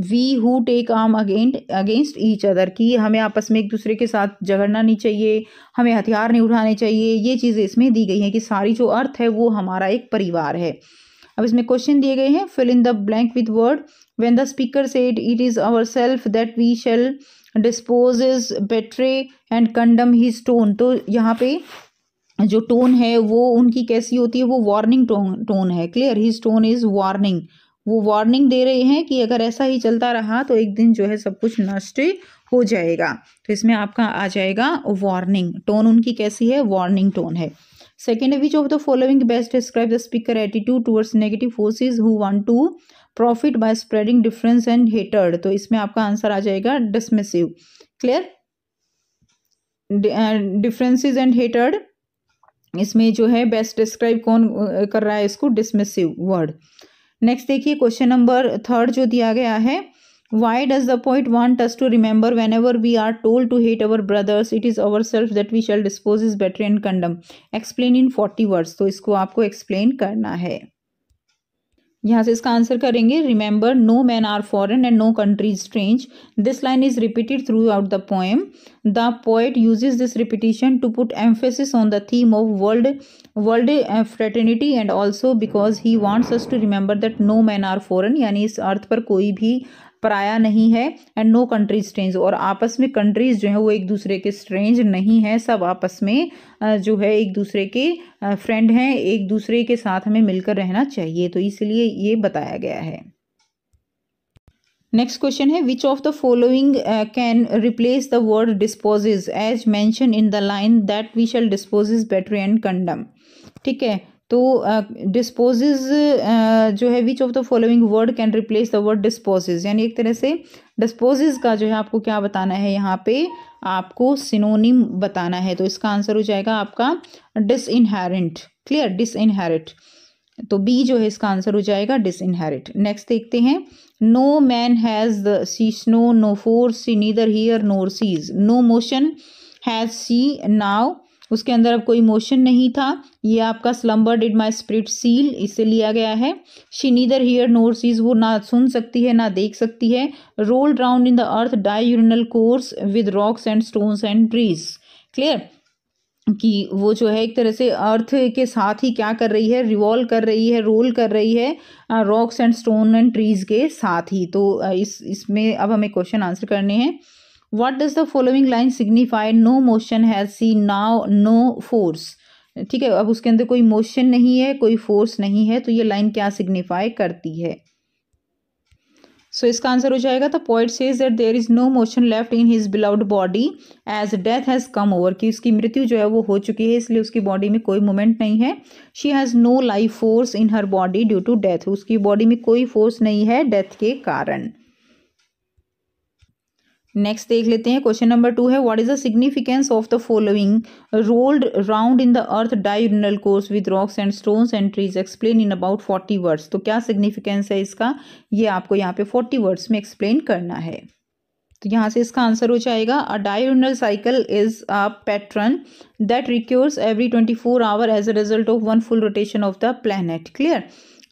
[SPEAKER 1] we who take arm against each other, कि हमें आपस में एक दूसरे के साथ झगड़ना नहीं चाहिए, हमें हथियार नहीं उठाने चाहिए। ये चीज़ें इसमें दी गई हैं कि सारी जो अर्थ है वो हमारा एक परिवार है। अब इसमें क्वेश्चन दिए गए हैं, fill in the blank with word. When the speaker said it is our self that we shall disposes, betray and condemn his tone, तो यहाँ पे जो टोन है वो उनकी कैसी होती है, वो वार्निंग टोन है। Clear, his tone is warning, वो वार्निंग दे रहे हैं कि अगर ऐसा ही चलता रहा तो एक दिन जो है सब कुछ नष्ट हो जाएगा। तो इसमें आपका आ जाएगा वार्निंग टोन, उनकी कैसी है, वार्निंग टोन है। सेकेंड है, which of the following best describe the speaker attitude towards negative forces who want to profit by spreading difference and hatred, तो इसमें आपका आंसर आ जाएगा dismissive. Clear, differences and hatred, इसमें जो है बेस्ट डिस्क्राइब कौन कर रहा है इसको, डिसमिसिव वर्ड। नेक्स्ट देखिए क्वेश्चन नंबर थर्ड जो दिया गया है, why does the poet want us to remember whenever we are told to hate our brothers it is our self that we shall dispose is better and condemn, explain in 40 words, तो इसको आपको explain करना है। यहाँ से इसका answer करेंगे, remember no man are foreign and no country strange, this line is repeated throughout the poem, the poet uses this repetition to put emphasis on the theme of world fraternity and also because he wants us to remember that no man are foreign, यानी इस अर्थ पर कोई भी पराया नहीं है, and no country strange, और आपस में कंट्रीज जो है वो एक दूसरे के स्ट्रेंज नहीं है, सब आपस में जो है एक दूसरे के फ्रेंड हैं, एक दूसरे के साथ हमें मिलकर रहना चाहिए, तो इसलिए ये बताया गया है। नेक्स्ट क्वेश्चन है, which of the following can replace the word disposes as mention in the line that we shall disposes better and condemn, ठीक है। तो डिस्पोजेज जो है, which of the following word can replace the word disposes, यानी एक तरह से disposes का जो है आपको क्या बताना है, यहाँ पे आपको सिनोनिम बताना है, तो इसका आंसर हो जाएगा आपका डिसइनहेरेंट। क्लियर, डिसइनहेरिट, तो बी जो है इसका आंसर हो जाएगा डिसइनहेरिट। नेक्स्ट देखते हैं, no man has the she snow no force she neither hear nor sees, no motion has she now, उसके अंदर अब कोई मोशन नहीं था, ये आपका slumber did my spirit seal, इससे लिया गया है। She neither hear nor sees, वो ना सुन सकती है ना देख सकती है। Rolled round in the earth diurnal course with rocks and stones and trees, clear, कि वो जो है एक तरह से अर्थ के साथ ही क्या कर रही है, रिवॉल्व कर रही है, रोल कर रही है rocks and stone and trees के साथ ही। तो इसमें अब हमें क्वेश्चन आंसर करने हैं। What does the following line signify? No motion has seen now no force, ठीक है। अब उसके अंदर कोई मोशन नहीं है, कोई फोर्स नहीं है, तो ये लाइन क्या सिग्निफाई करती है। सो इसका आंसर हो जाएगा, the poet says that there is no motion left in his beloved body as death has come over, कि उसकी मृत्यु जो है वो हो चुकी है, इसलिए उसकी बॉडी में कोई मूवमेंट नहीं है। She has no life force in her body due to death, उसकी बॉडी में कोई फोर्स नहीं है डेथ के कारण। नेक्स्ट देख लेते हैं, क्वेश्चन नंबर 2 है, what is the significance of the following rolled round in the earth diurnal course with rocks and stones and trees, explain in about 40 words, तो क्या सिग्निफिकेंस है इसका, ये आपको यहाँ पे 40 वर्ड्स में एक्सप्लेन करना है। तो यहाँ से इसका आंसर हो जाएगा, a diurnal cycle is a pattern that recurs every 24 hour as a result of one full rotation of the planet, clear,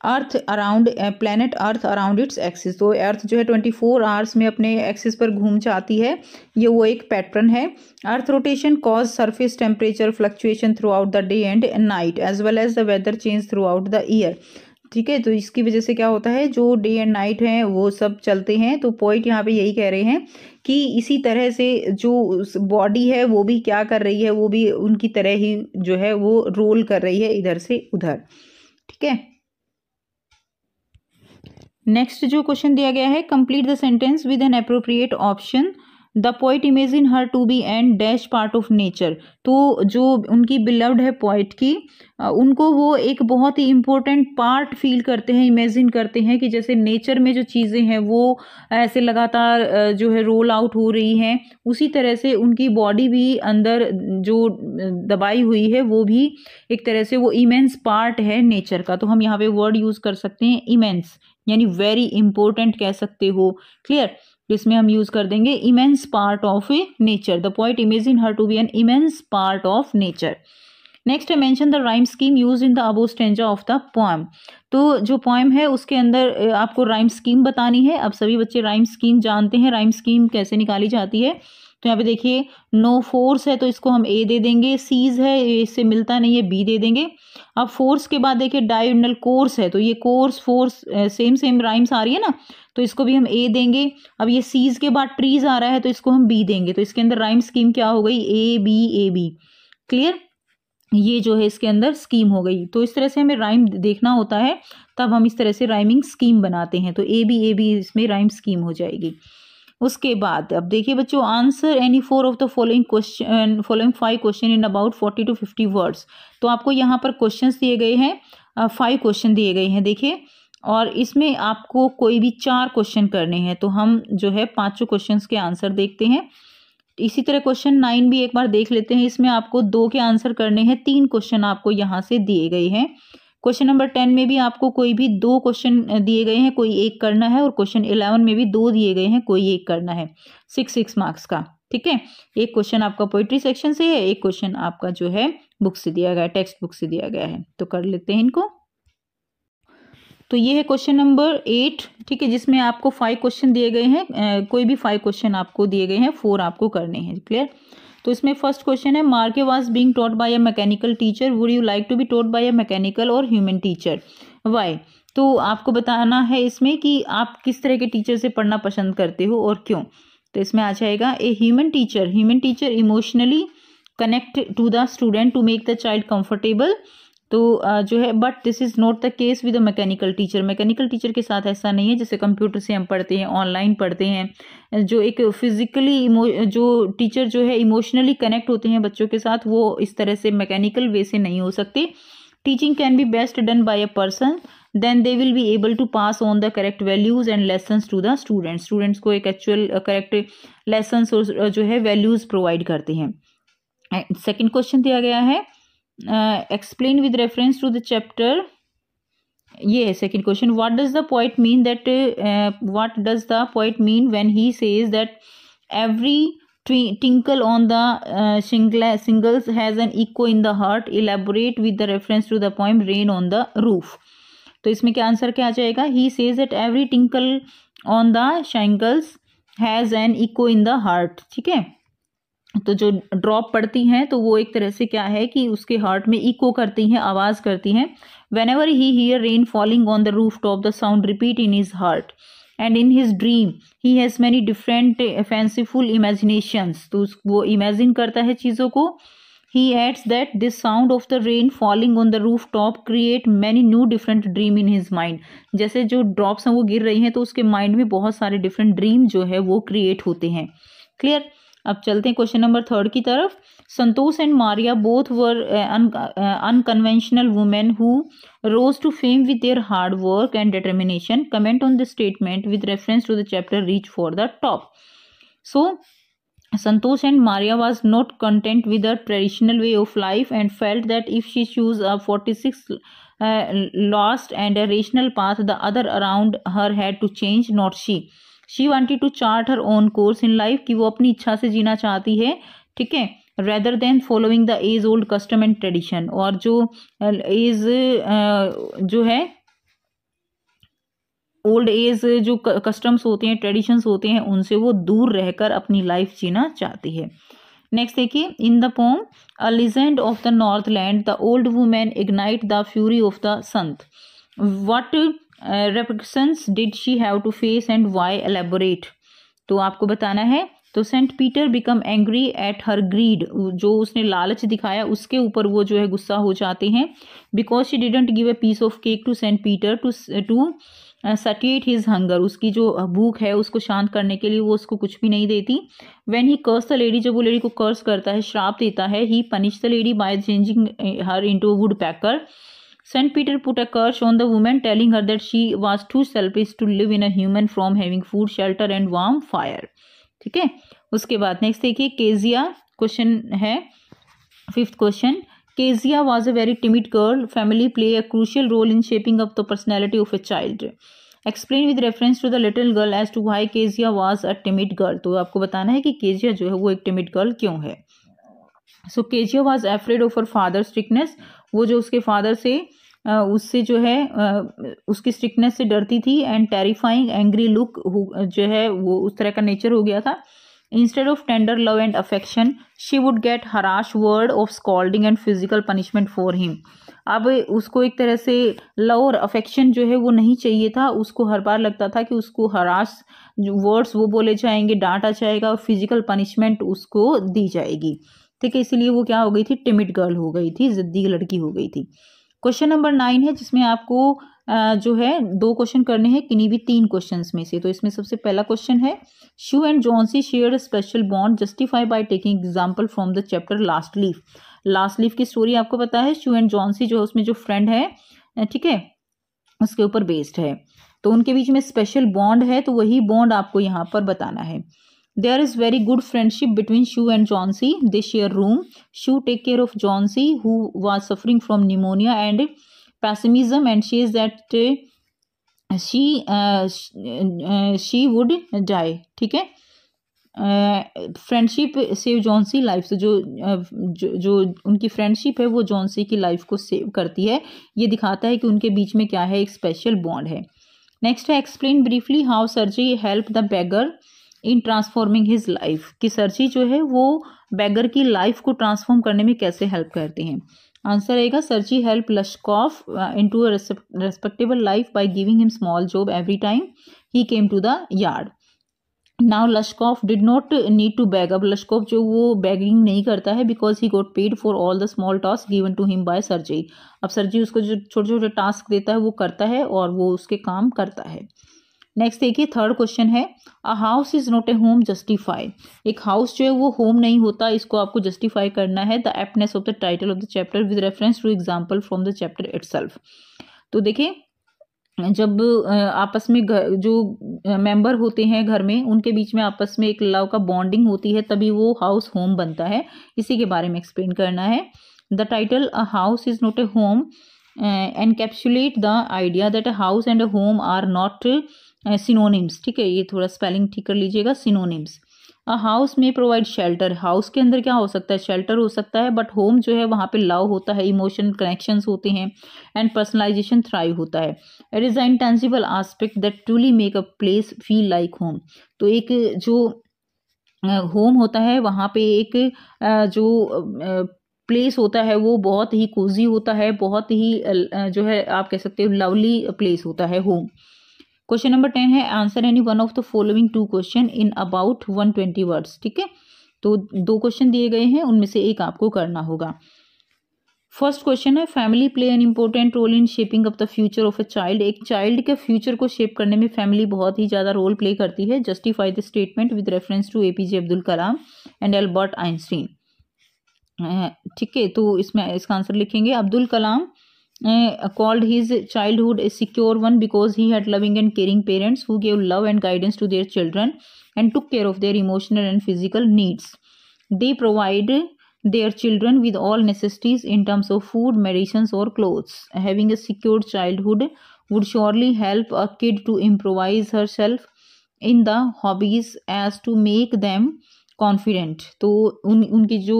[SPEAKER 1] earth around planet earth around its axis, तो अर्थ जो है 24 आवर्स में अपने axis पर घूम जाती है, ये वो एक पैटर्न है। Earth rotation cause surface temperature fluctuation throughout the day and night as well as the weather change throughout the year, ठीक है। तो इसकी वजह से क्या होता है, जो डे एंड नाइट हैं वो सब चलते हैं। तो पॉइंट यहाँ पे यही कह रहे हैं कि इसी तरह से जो बॉडी है वो भी क्या कर रही है, वो भी उनकी तरह ही जो है वो रोल कर रही है इधर से उधर, ठीक है। नेक्स्ट जो क्वेश्चन दिया गया है, complete the sentence with an appropriate option the poet imagine her to be and dash part of nature. तो जो उनकी बिलव्ड है पोइट की, उनको वो एक बहुत ही इम्पोर्टेंट पार्ट फील करते हैं, इमेजिन करते हैं कि जैसे नेचर में जो चीज़ें हैं वो ऐसे लगातार जो है रोल आउट हो रही हैं, उसी तरह से उनकी बॉडी भी अंदर जो दबाई हुई है वो भी एक तरह से वो इमेंस पार्ट है नेचर का। तो हम यहाँ पे वर्ड यूज़ कर सकते हैं इमेंस, यानी वेरी इंपॉर्टेंट कह सकते हो। क्लियर? इसमें हम यूज कर देंगे immense part of a nature. The poet imagine her to be an immense part of nature. Next, I mention the rhyme scheme use in the above stanza of the poem. तो जो poem है उसके अंदर आपको rhyme scheme बतानी है। अब सभी बच्चे राइम स्कीम जानते हैं, राइम स्कीम कैसे निकाली जाती है। तो यहाँ पे देखिए, नो फोर्स है तो इसको हम ए दे देंगे, सीज है इससे मिलता नहीं है, बी दे देंगे। अब फोर्स के बाद देखिए डायगोनल कोर्स है, तो ये कोर्स फोर्स सेम राइम्स आ रही है ना, तो इसको भी हम ए देंगे। अब ये सीज के बाद ट्रीज आ रहा है तो इसको हम बी देंगे। तो इसके अंदर राइम स्कीम क्या हो गई, ए बी। क्लियर? ये जो है इसके अंदर स्कीम हो गई। तो इस तरह से हमें राइम देखना होता है, तब हम इस तरह से राइमिंग स्कीम बनाते हैं। तो ए बी इसमें राइम स्कीम हो जाएगी। उसके बाद अब देखिए बच्चों, answer any 4 of the following 5 question in about 40 to 50 words. तो आपको यहाँ पर क्वेश्चंस दिए गए हैं, 5 क्वेश्चन दिए गए हैं देखिए, और इसमें आपको कोई भी 4 क्वेश्चन करने हैं। तो हम जो है 5 क्वेश्चंस के आंसर देखते हैं। इसी तरह क्वेश्चन 9 भी एक बार देख लेते हैं। इसमें आपको 2 के आंसर करने हैं, 3 क्वेश्चन आपको यहाँ से दिए गए हैं। क्वेश्चन नंबर 10 में भी आपको कोई भी 2 क्वेश्चन दिए गए हैं, कोई एक करना है, और क्वेश्चन 11 में भी 2 दिए गए हैं, कोई एक करना है, 6 मार्क्स का। ठीक है, एक क्वेश्चन आपका पोइट्री सेक्शन से है, एक क्वेश्चन आपका जो है बुक से दिया गया है, टेक्स्ट बुक से दिया गया है। तो कर लेते हैं इनको। तो ये है क्वेश्चन नंबर 8, ठीक है, जिसमें आपको 5 क्वेश्चन दिए गए हैं, कोई भी 5 क्वेश्चन आपको दिए गए हैं, 4 आपको करने हैं। क्लियर? तो इसमें फर्स्ट क्वेश्चन है, Margie was being taught by a mechanical teacher, would you like to be taught by a mechanical और ह्यूमन टीचर, व्हाई? तो आपको बताना है इसमें कि आप किस तरह के टीचर से पढ़ना पसंद करते हो और क्यों। तो इसमें आ जाएगा a human teacher emotionally connect to the student to make the child comfortable. तो जो है, but this is not the case with a mechanical teacher के साथ ऐसा नहीं है। जैसे कंप्यूटर से हम पढ़ते हैं, ऑनलाइन पढ़ते हैं, जो एक फिजिकली जो टीचर जो है इमोशनली कनेक्ट होते हैं बच्चों के साथ, वो इस तरह से मैकेनिकल वे से नहीं हो सकते। Teaching can be best done by a person, then they will be able to pass on the correct values and lessons to the students को एक एक्चुअल करेक्ट लेसन्स और जो है वैल्यूज प्रोवाइड करते हैं। सेकेंड क्वेश्चन दिया गया है, explain with reference to the chapter. ये है second question, what does the poet mean when he says that every tinkle on the shingles has an echo in the heart, elaborate with the reference to the poem Rain on the Roof। तो इसमें क्या answer क्या आ जाएगा, he says that every tinkle on the shingles has an echo in the heart। ठीक है, तो जो drop पड़ती हैं तो वो एक तरह से क्या है कि उसके हार्ट में इको करती हैं, आवाज करती हैं। whenever he hear rain falling on the rooftop, the sound repeat in his heart and in his dream he has many different fanciful imaginations। तो वो इमेजिन करता है चीज़ों को। he adds that this sound of the rain falling on the rooftop create many new different dream in his mind। जैसे जो drops हैं वो गिर रही हैं तो उसके माइंड में बहुत सारे डिफरेंट ड्रीम जो है वो क्रिएट होते हैं। क्लियर? अब चलते हैं क्वेश्चन नंबर 3 की तरफ। Santosh and Maria both were unconventional women who rose to fame with their hard work and determination. Comment on this statement with reference to the chapter reach for the top. So Santosh and Maria was not content with the traditional way of life and felt that if she chose a 46 lost and a rational path, the other around her had to change, not she. She wanted to chart her own course in life, कि वो अपनी इच्छा से जीना चाहती है, ठीक है, rather than following the age old custom and tradition। और जो एज जो है ओल्ड एज जो कस्टम्स होते हैं, ट्रेडिशंस होते हैं, उनसे वो दूर रहकर अपनी लाइफ जीना चाहती है। नेक्स्ट देखिए, in the poem a legend of the north land the old women ignite the fury of the saint. What repercussions did she have to face and why elaborate. तो आपको बताना है तो saint Peter become angry at her greed, जो उसने लालच दिखाया उसके ऊपर वो जो है गुस्सा हो जाते हैं। Because she didn't give a piece of cake to saint Peter to satiate his hunger, उसकी जो भूख है उसको शांत करने के लिए वो उसको कुछ भी नहीं देती। When he curse the lady, जब वो लेडी को कर्स करता है, श्राप देता है, he punish the lady by changing her into a woodpecker. Saint Peter put a curse on the woman, telling her that she was too selfish to live in a human from having food, shelter and warm fire. ठीक है, उसके बाद next देखिए Kezia, question है 5th question. Kezia was a very timid girl. Family play a crucial role in shaping up the personality of a child. Explain with reference to the little girl as to why Kezia was a timid girl. तो आपको बताना है कि Kezia जो है वो एक timid girl क्यों है। So Kezia was afraid of her father's strictness. वो जो उसके father से उससे जो है उसकी स्ट्रिक्टनेस से डरती थी। एंड टेरिफाइंग एंग्री लुक जो है वो उस तरह का नेचर हो गया था। Instead of tender love and affection, she would get harsh word of scolding and physical punishment for him. अब उसको एक तरह से लव और अफेक्शन जो है वो नहीं चाहिए था, उसको हर बार लगता था कि उसको हरास वर्ड्स वो बोले जाएंगे, डांटा जाएगा और फिजिकल पनिशमेंट उसको दी जाएगी। ठीक है, इसीलिए वो क्या हो गई थी, टिमिड गर्ल हो गई थी, जिद्दी लड़की हो गई थी। क्वेश्चन नंबर 9 है जिसमें आपको जो है 2 क्वेश्चन करने हैं किन्हीं भी 3 क्वेश्चंस में से। तो इसमें सबसे पहला क्वेश्चन है Sue and Johnsy share special bond, justify by taking example from the chapter last leaf. Last leaf की स्टोरी आपको पता है, शू एंड जॉन्सी जो है उसमें जो फ्रेंड है, ठीक है, उसके ऊपर बेस्ड है। तो उनके बीच में स्पेशल बॉन्ड है, तो वही बॉन्ड आपको यहाँ पर बताना है। There is very good friendship between Shue and Johnsy. They share room. Shue take care of Johnsy, who was suffering from pneumonia and pessimism, and says that she would die. ठीक है, friendship save Johnsy life, तो जो उनकी friendship है वो Johnsy की life को save करती है। ये दिखाता है कि उनके बीच में क्या है, एक स्पेशल बॉन्ड है। नेक्स्ट है explain briefly how Sergei help the beggar in transforming his life, कि सर्जी जो है वो बेगर की लाइफ को ट्रांसफॉर्म करने में कैसे हेल्प करते हैं। आंसर रहेगा Sergei help Lushkoff into a respectable life by giving him small job every time he came to the yard. Now Lushkoff did not need to beg, अब लश्कॉफ जो वो बैगिंग नहीं करता है because he got paid for all the small task given to him by Sergei. अब Sergei उसको जो छोटे छोटे टास्क देता है वो करता है और वो उसके काम करता है। नेक्स्ट देखिए 3rd क्वेश्चन है अ house is not a home, justify. एक हाउस जो है वो होम नहीं होता, इसको आपको जस्टिफाई करना है। The aptness of the title of the chapter with reference to example from the chapter itself. तो देखिए जब आपस में जो मेंबर होते हैं घर में, उनके बीच में आपस में एक लव का बॉन्डिंग होती है, तभी वो हाउस होम बनता है। इसी के बारे में एक्सप्लेन करना है। The title a house is not a home encapsulate the idea that a house and a home are not synonyms. ठीक है, ये थोड़ा स्पेलिंग ठीक कर लीजिएगा, सिनोनिम्स। अ हाउस में प्रोवाइड शेल्टर, हाउस के अंदर क्या हो सकता है, शेल्टर हो सकता है, बट होम जो है वहाँ पे लव होता है, इमोशनल कनेक्शंस होते हैं एंड पर्सनलाइजेशन थ्राइव होता है। It is a intangible aspect that truly make a place feel like home. तो एक जो होम होता है वहाँ पे एक जो प्लेस होता है वो बहुत ही कोजी होता है, बहुत ही जो है आप कह सकते हो लवली प्लेस होता है होम। क्वेश्चन नंबर 10 है answer any one of the following 2 question in about 120 words. ठीक है, तो 2 क्वेश्चन दिए गए हैं, उनमें से एक आपको करना होगा। फर्स्ट क्वेश्चन है family play an important role in shaping up the future of a child. एक चाइल्ड के फ्यूचर को शेप करने में फैमिली बहुत ही ज़्यादा रोल प्ले करती है। Justify the statement with reference to APJ Abdul Kalam and Albert Einstein. ठीक है, तो इसमें इसका आंसर लिखेंगे Abdul Kalam called his childhood a secure one because he had loving and caring parents who gave love and guidance to their children and took care of their emotional and physical needs. They provide their children with all necessities in terms of food, medicines or clothes. Having a secured childhood would surely help a kid to improvise herself in the hobbies as to make them confident. तो उनकी जो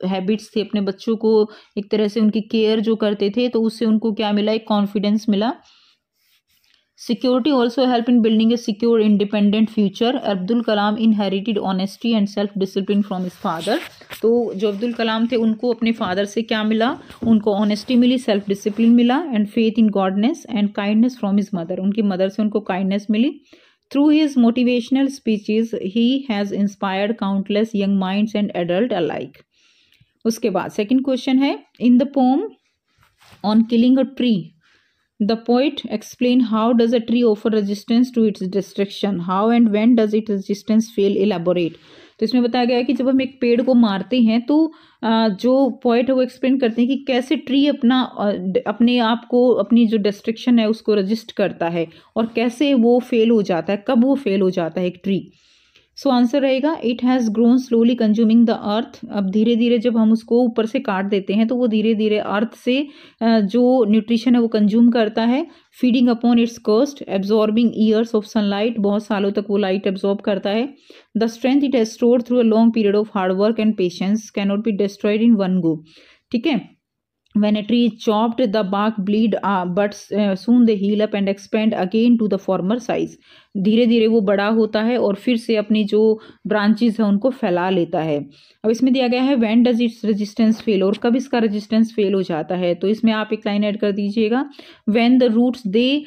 [SPEAKER 1] habits थे अपने बच्चों को एक तरह से उनकी केयर जो करते थे, तो उससे उनको क्या मिला, एक कॉन्फिडेंस मिला। Security also help in building A secure independent future. Abdul Kalam inherited honesty and self discipline from his father. तो जो अब्दुल कलाम थे उनको अपने फादर से क्या मिला, उनको ऑनेस्टी मिली, सेल्फ डिसिप्लिन मिला and faith in goodness and kindness from his mother. उनकी मदर से उनको kindness milli. Through his motivational speeches, he has inspired countless young minds and adult alike. उसके बाद सेकंड क्वेश्चन है, इन the pome on killing a tree the poet explain how does a tree offer resistance to its destruction, how and when does its resistance fail, elaborate. तो इसमें बताया गया है कि जब हम एक पेड़ को मारते हैं तो जो पोएट है वो एक्सप्लेन करते हैं कि कैसे ट्री अपने आप को, अपनी जो डिस्ट्रक्शन है उसको रजिस्ट करता है और कैसे वो फेल हो जाता है, कब वो फेल हो जाता है एक ट्री. सो आंसर रहेगा it has grown slowly consuming the earth. अब धीरे धीरे जब हम उसको ऊपर से काट देते हैं तो वो धीरे धीरे अर्थ से जो न्यूट्रिशन है वो कंज्यूम करता है. फीडिंग अपॉन इट्स कस्ट, एब्जॉर्बिंग ईयर्स ऑफ सनलाइट, बहुत सालों तक वो लाइट एब्जॉर्ब करता है. The strength it has stored through a long period of hard work and patience can not be destroyed in one go. ठीक है. When a tree is chopped, the bark bleed, but soon they heal up and expand again to the former size. धीरे धीरे वो बड़ा होता है और फिर से अपनी जो ब्रांचेस है उनको फैला लेता है. अब इसमें दिया गया है when does its resistance fail, और कब इसका रेजिस्टेंस फेल हो जाता है. तो इसमें आप एक लाइन ऐड कर दीजिएगा, when the roots they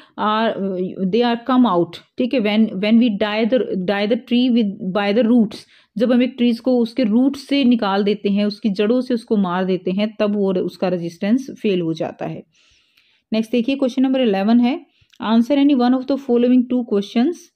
[SPEAKER 1] are come out. ठीक है. when we die the tree by the roots, जब हम एक ट्रीज को उसके रूट से निकाल देते हैं, उसकी जड़ों से उसको मार देते हैं, तब वो उसका रेजिस्टेंस फेल हो जाता है. नेक्स्ट देखिए क्वेश्चन नंबर 11 है, answer any one of the following two questions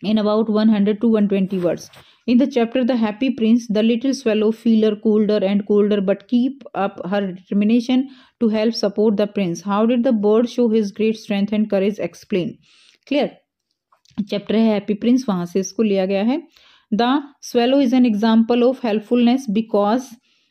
[SPEAKER 1] in about 100 to 120 words. In the chapter The Happy Prince, the little swallow feeler colder and colder but keep up her determination to help support the prince. How did the bird show his great strength and courage? Explain. Clear? Chapter है happy Prince, वहां से इसको लिया गया है. The swallow is an example of helpfulness because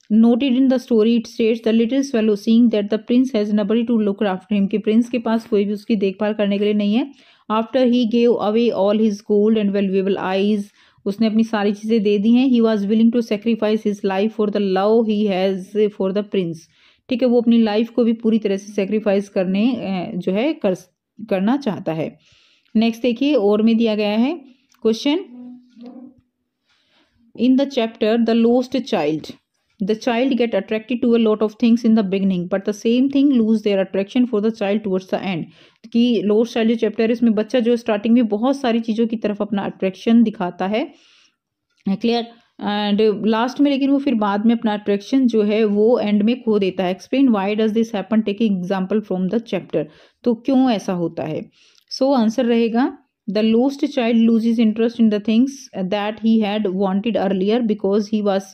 [SPEAKER 1] noted in the story it states the little swallow seeing that the prince has nobody to look after him, कि Prince के पास कोई भी उसकी देखभाल करने के लिए नहीं है. After he gave away all his gold and valuable eyes, उसने अपनी सारी चीजें दे दी हैं. He was willing to sacrifice his life for the love he has for the prince. ठीक है. वो अपनी लाइफ को भी पूरी तरह से सेक्रीफाइस करने जो है करना चाहता है. नेक्स्ट देखिए और में दिया गया है question, in the chapter The Lost Child, the child get attracted to a lot of things in the beginning but the same thing lose their attraction for the child towards the end. कि lost child जो chapter है इसमें बच्चा जो starting में बहुत सारी चीज़ों की तरफ अपना अट्रैक्शन दिखाता है, क्लियर, एंड लास्ट में लेकिन वो फिर बाद में अपना अट्रैक्शन जो है वो एंड में खो देता है. Explain why does this happen, taking example from the chapter. तो क्यों ऐसा होता है. सो आंसर रहेगा The lost child loses interest in the things that he had wanted earlier because he was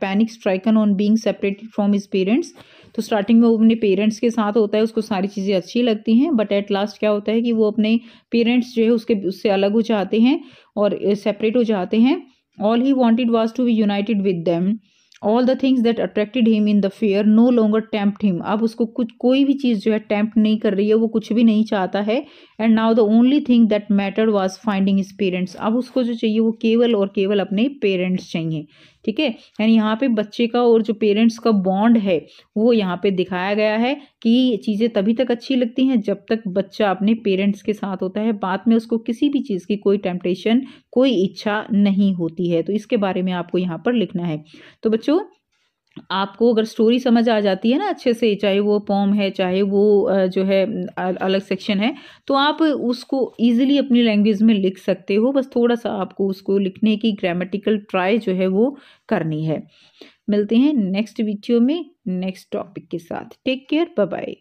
[SPEAKER 1] panic stricken on being separated from his parents. तो starting में वो अपने पेरेंट्स के साथ होता है, उसको सारी चीज़ें अच्छी लगती हैं, बट एट लास्ट क्या होता है कि वो अपने पेरेंट्स जो है उससे अलग हो जाते हैं और सेपरेट हो जाते हैं. All he wanted was to be united with them. All the things that attracted him in the fear no longer tempt him. अब उसको कोई भी चीज़ जो है टेम्प्ट नहीं कर रही है, वो कुछ भी नहीं चाहता है. And now the only thing that mattered was finding his parents. अब उसको जो चाहिए वो केवल और केवल अपने पेरेंट्स चाहिए. ठीक है. यानी यहाँ पे बच्चे का और जो पेरेंट्स का बॉन्ड है वो यहाँ पे दिखाया गया है कि चीज़ें तभी तक अच्छी लगती हैं जब तक बच्चा अपने पेरेंट्स के साथ होता है. बाद में उसको किसी भी चीज़ की कोई टेम्पटेशन, कोई इच्छा नहीं होती है. तो इसके बारे में आपको यहाँ पर लिखना है. तो बच्चों आपको अगर स्टोरी समझ आ जाती है ना अच्छे से, चाहे वो पोम है चाहे वो जो है अलग सेक्शन है, तो आप उसको इजीली अपनी लैंग्वेज में लिख सकते हो. बस थोड़ा सा आपको उसको लिखने की ग्रामेटिकल ट्राई जो है वो करनी है. मिलते हैं नेक्स्ट वीडियो में नेक्स्ट टॉपिक के साथ. Take care, bye bye.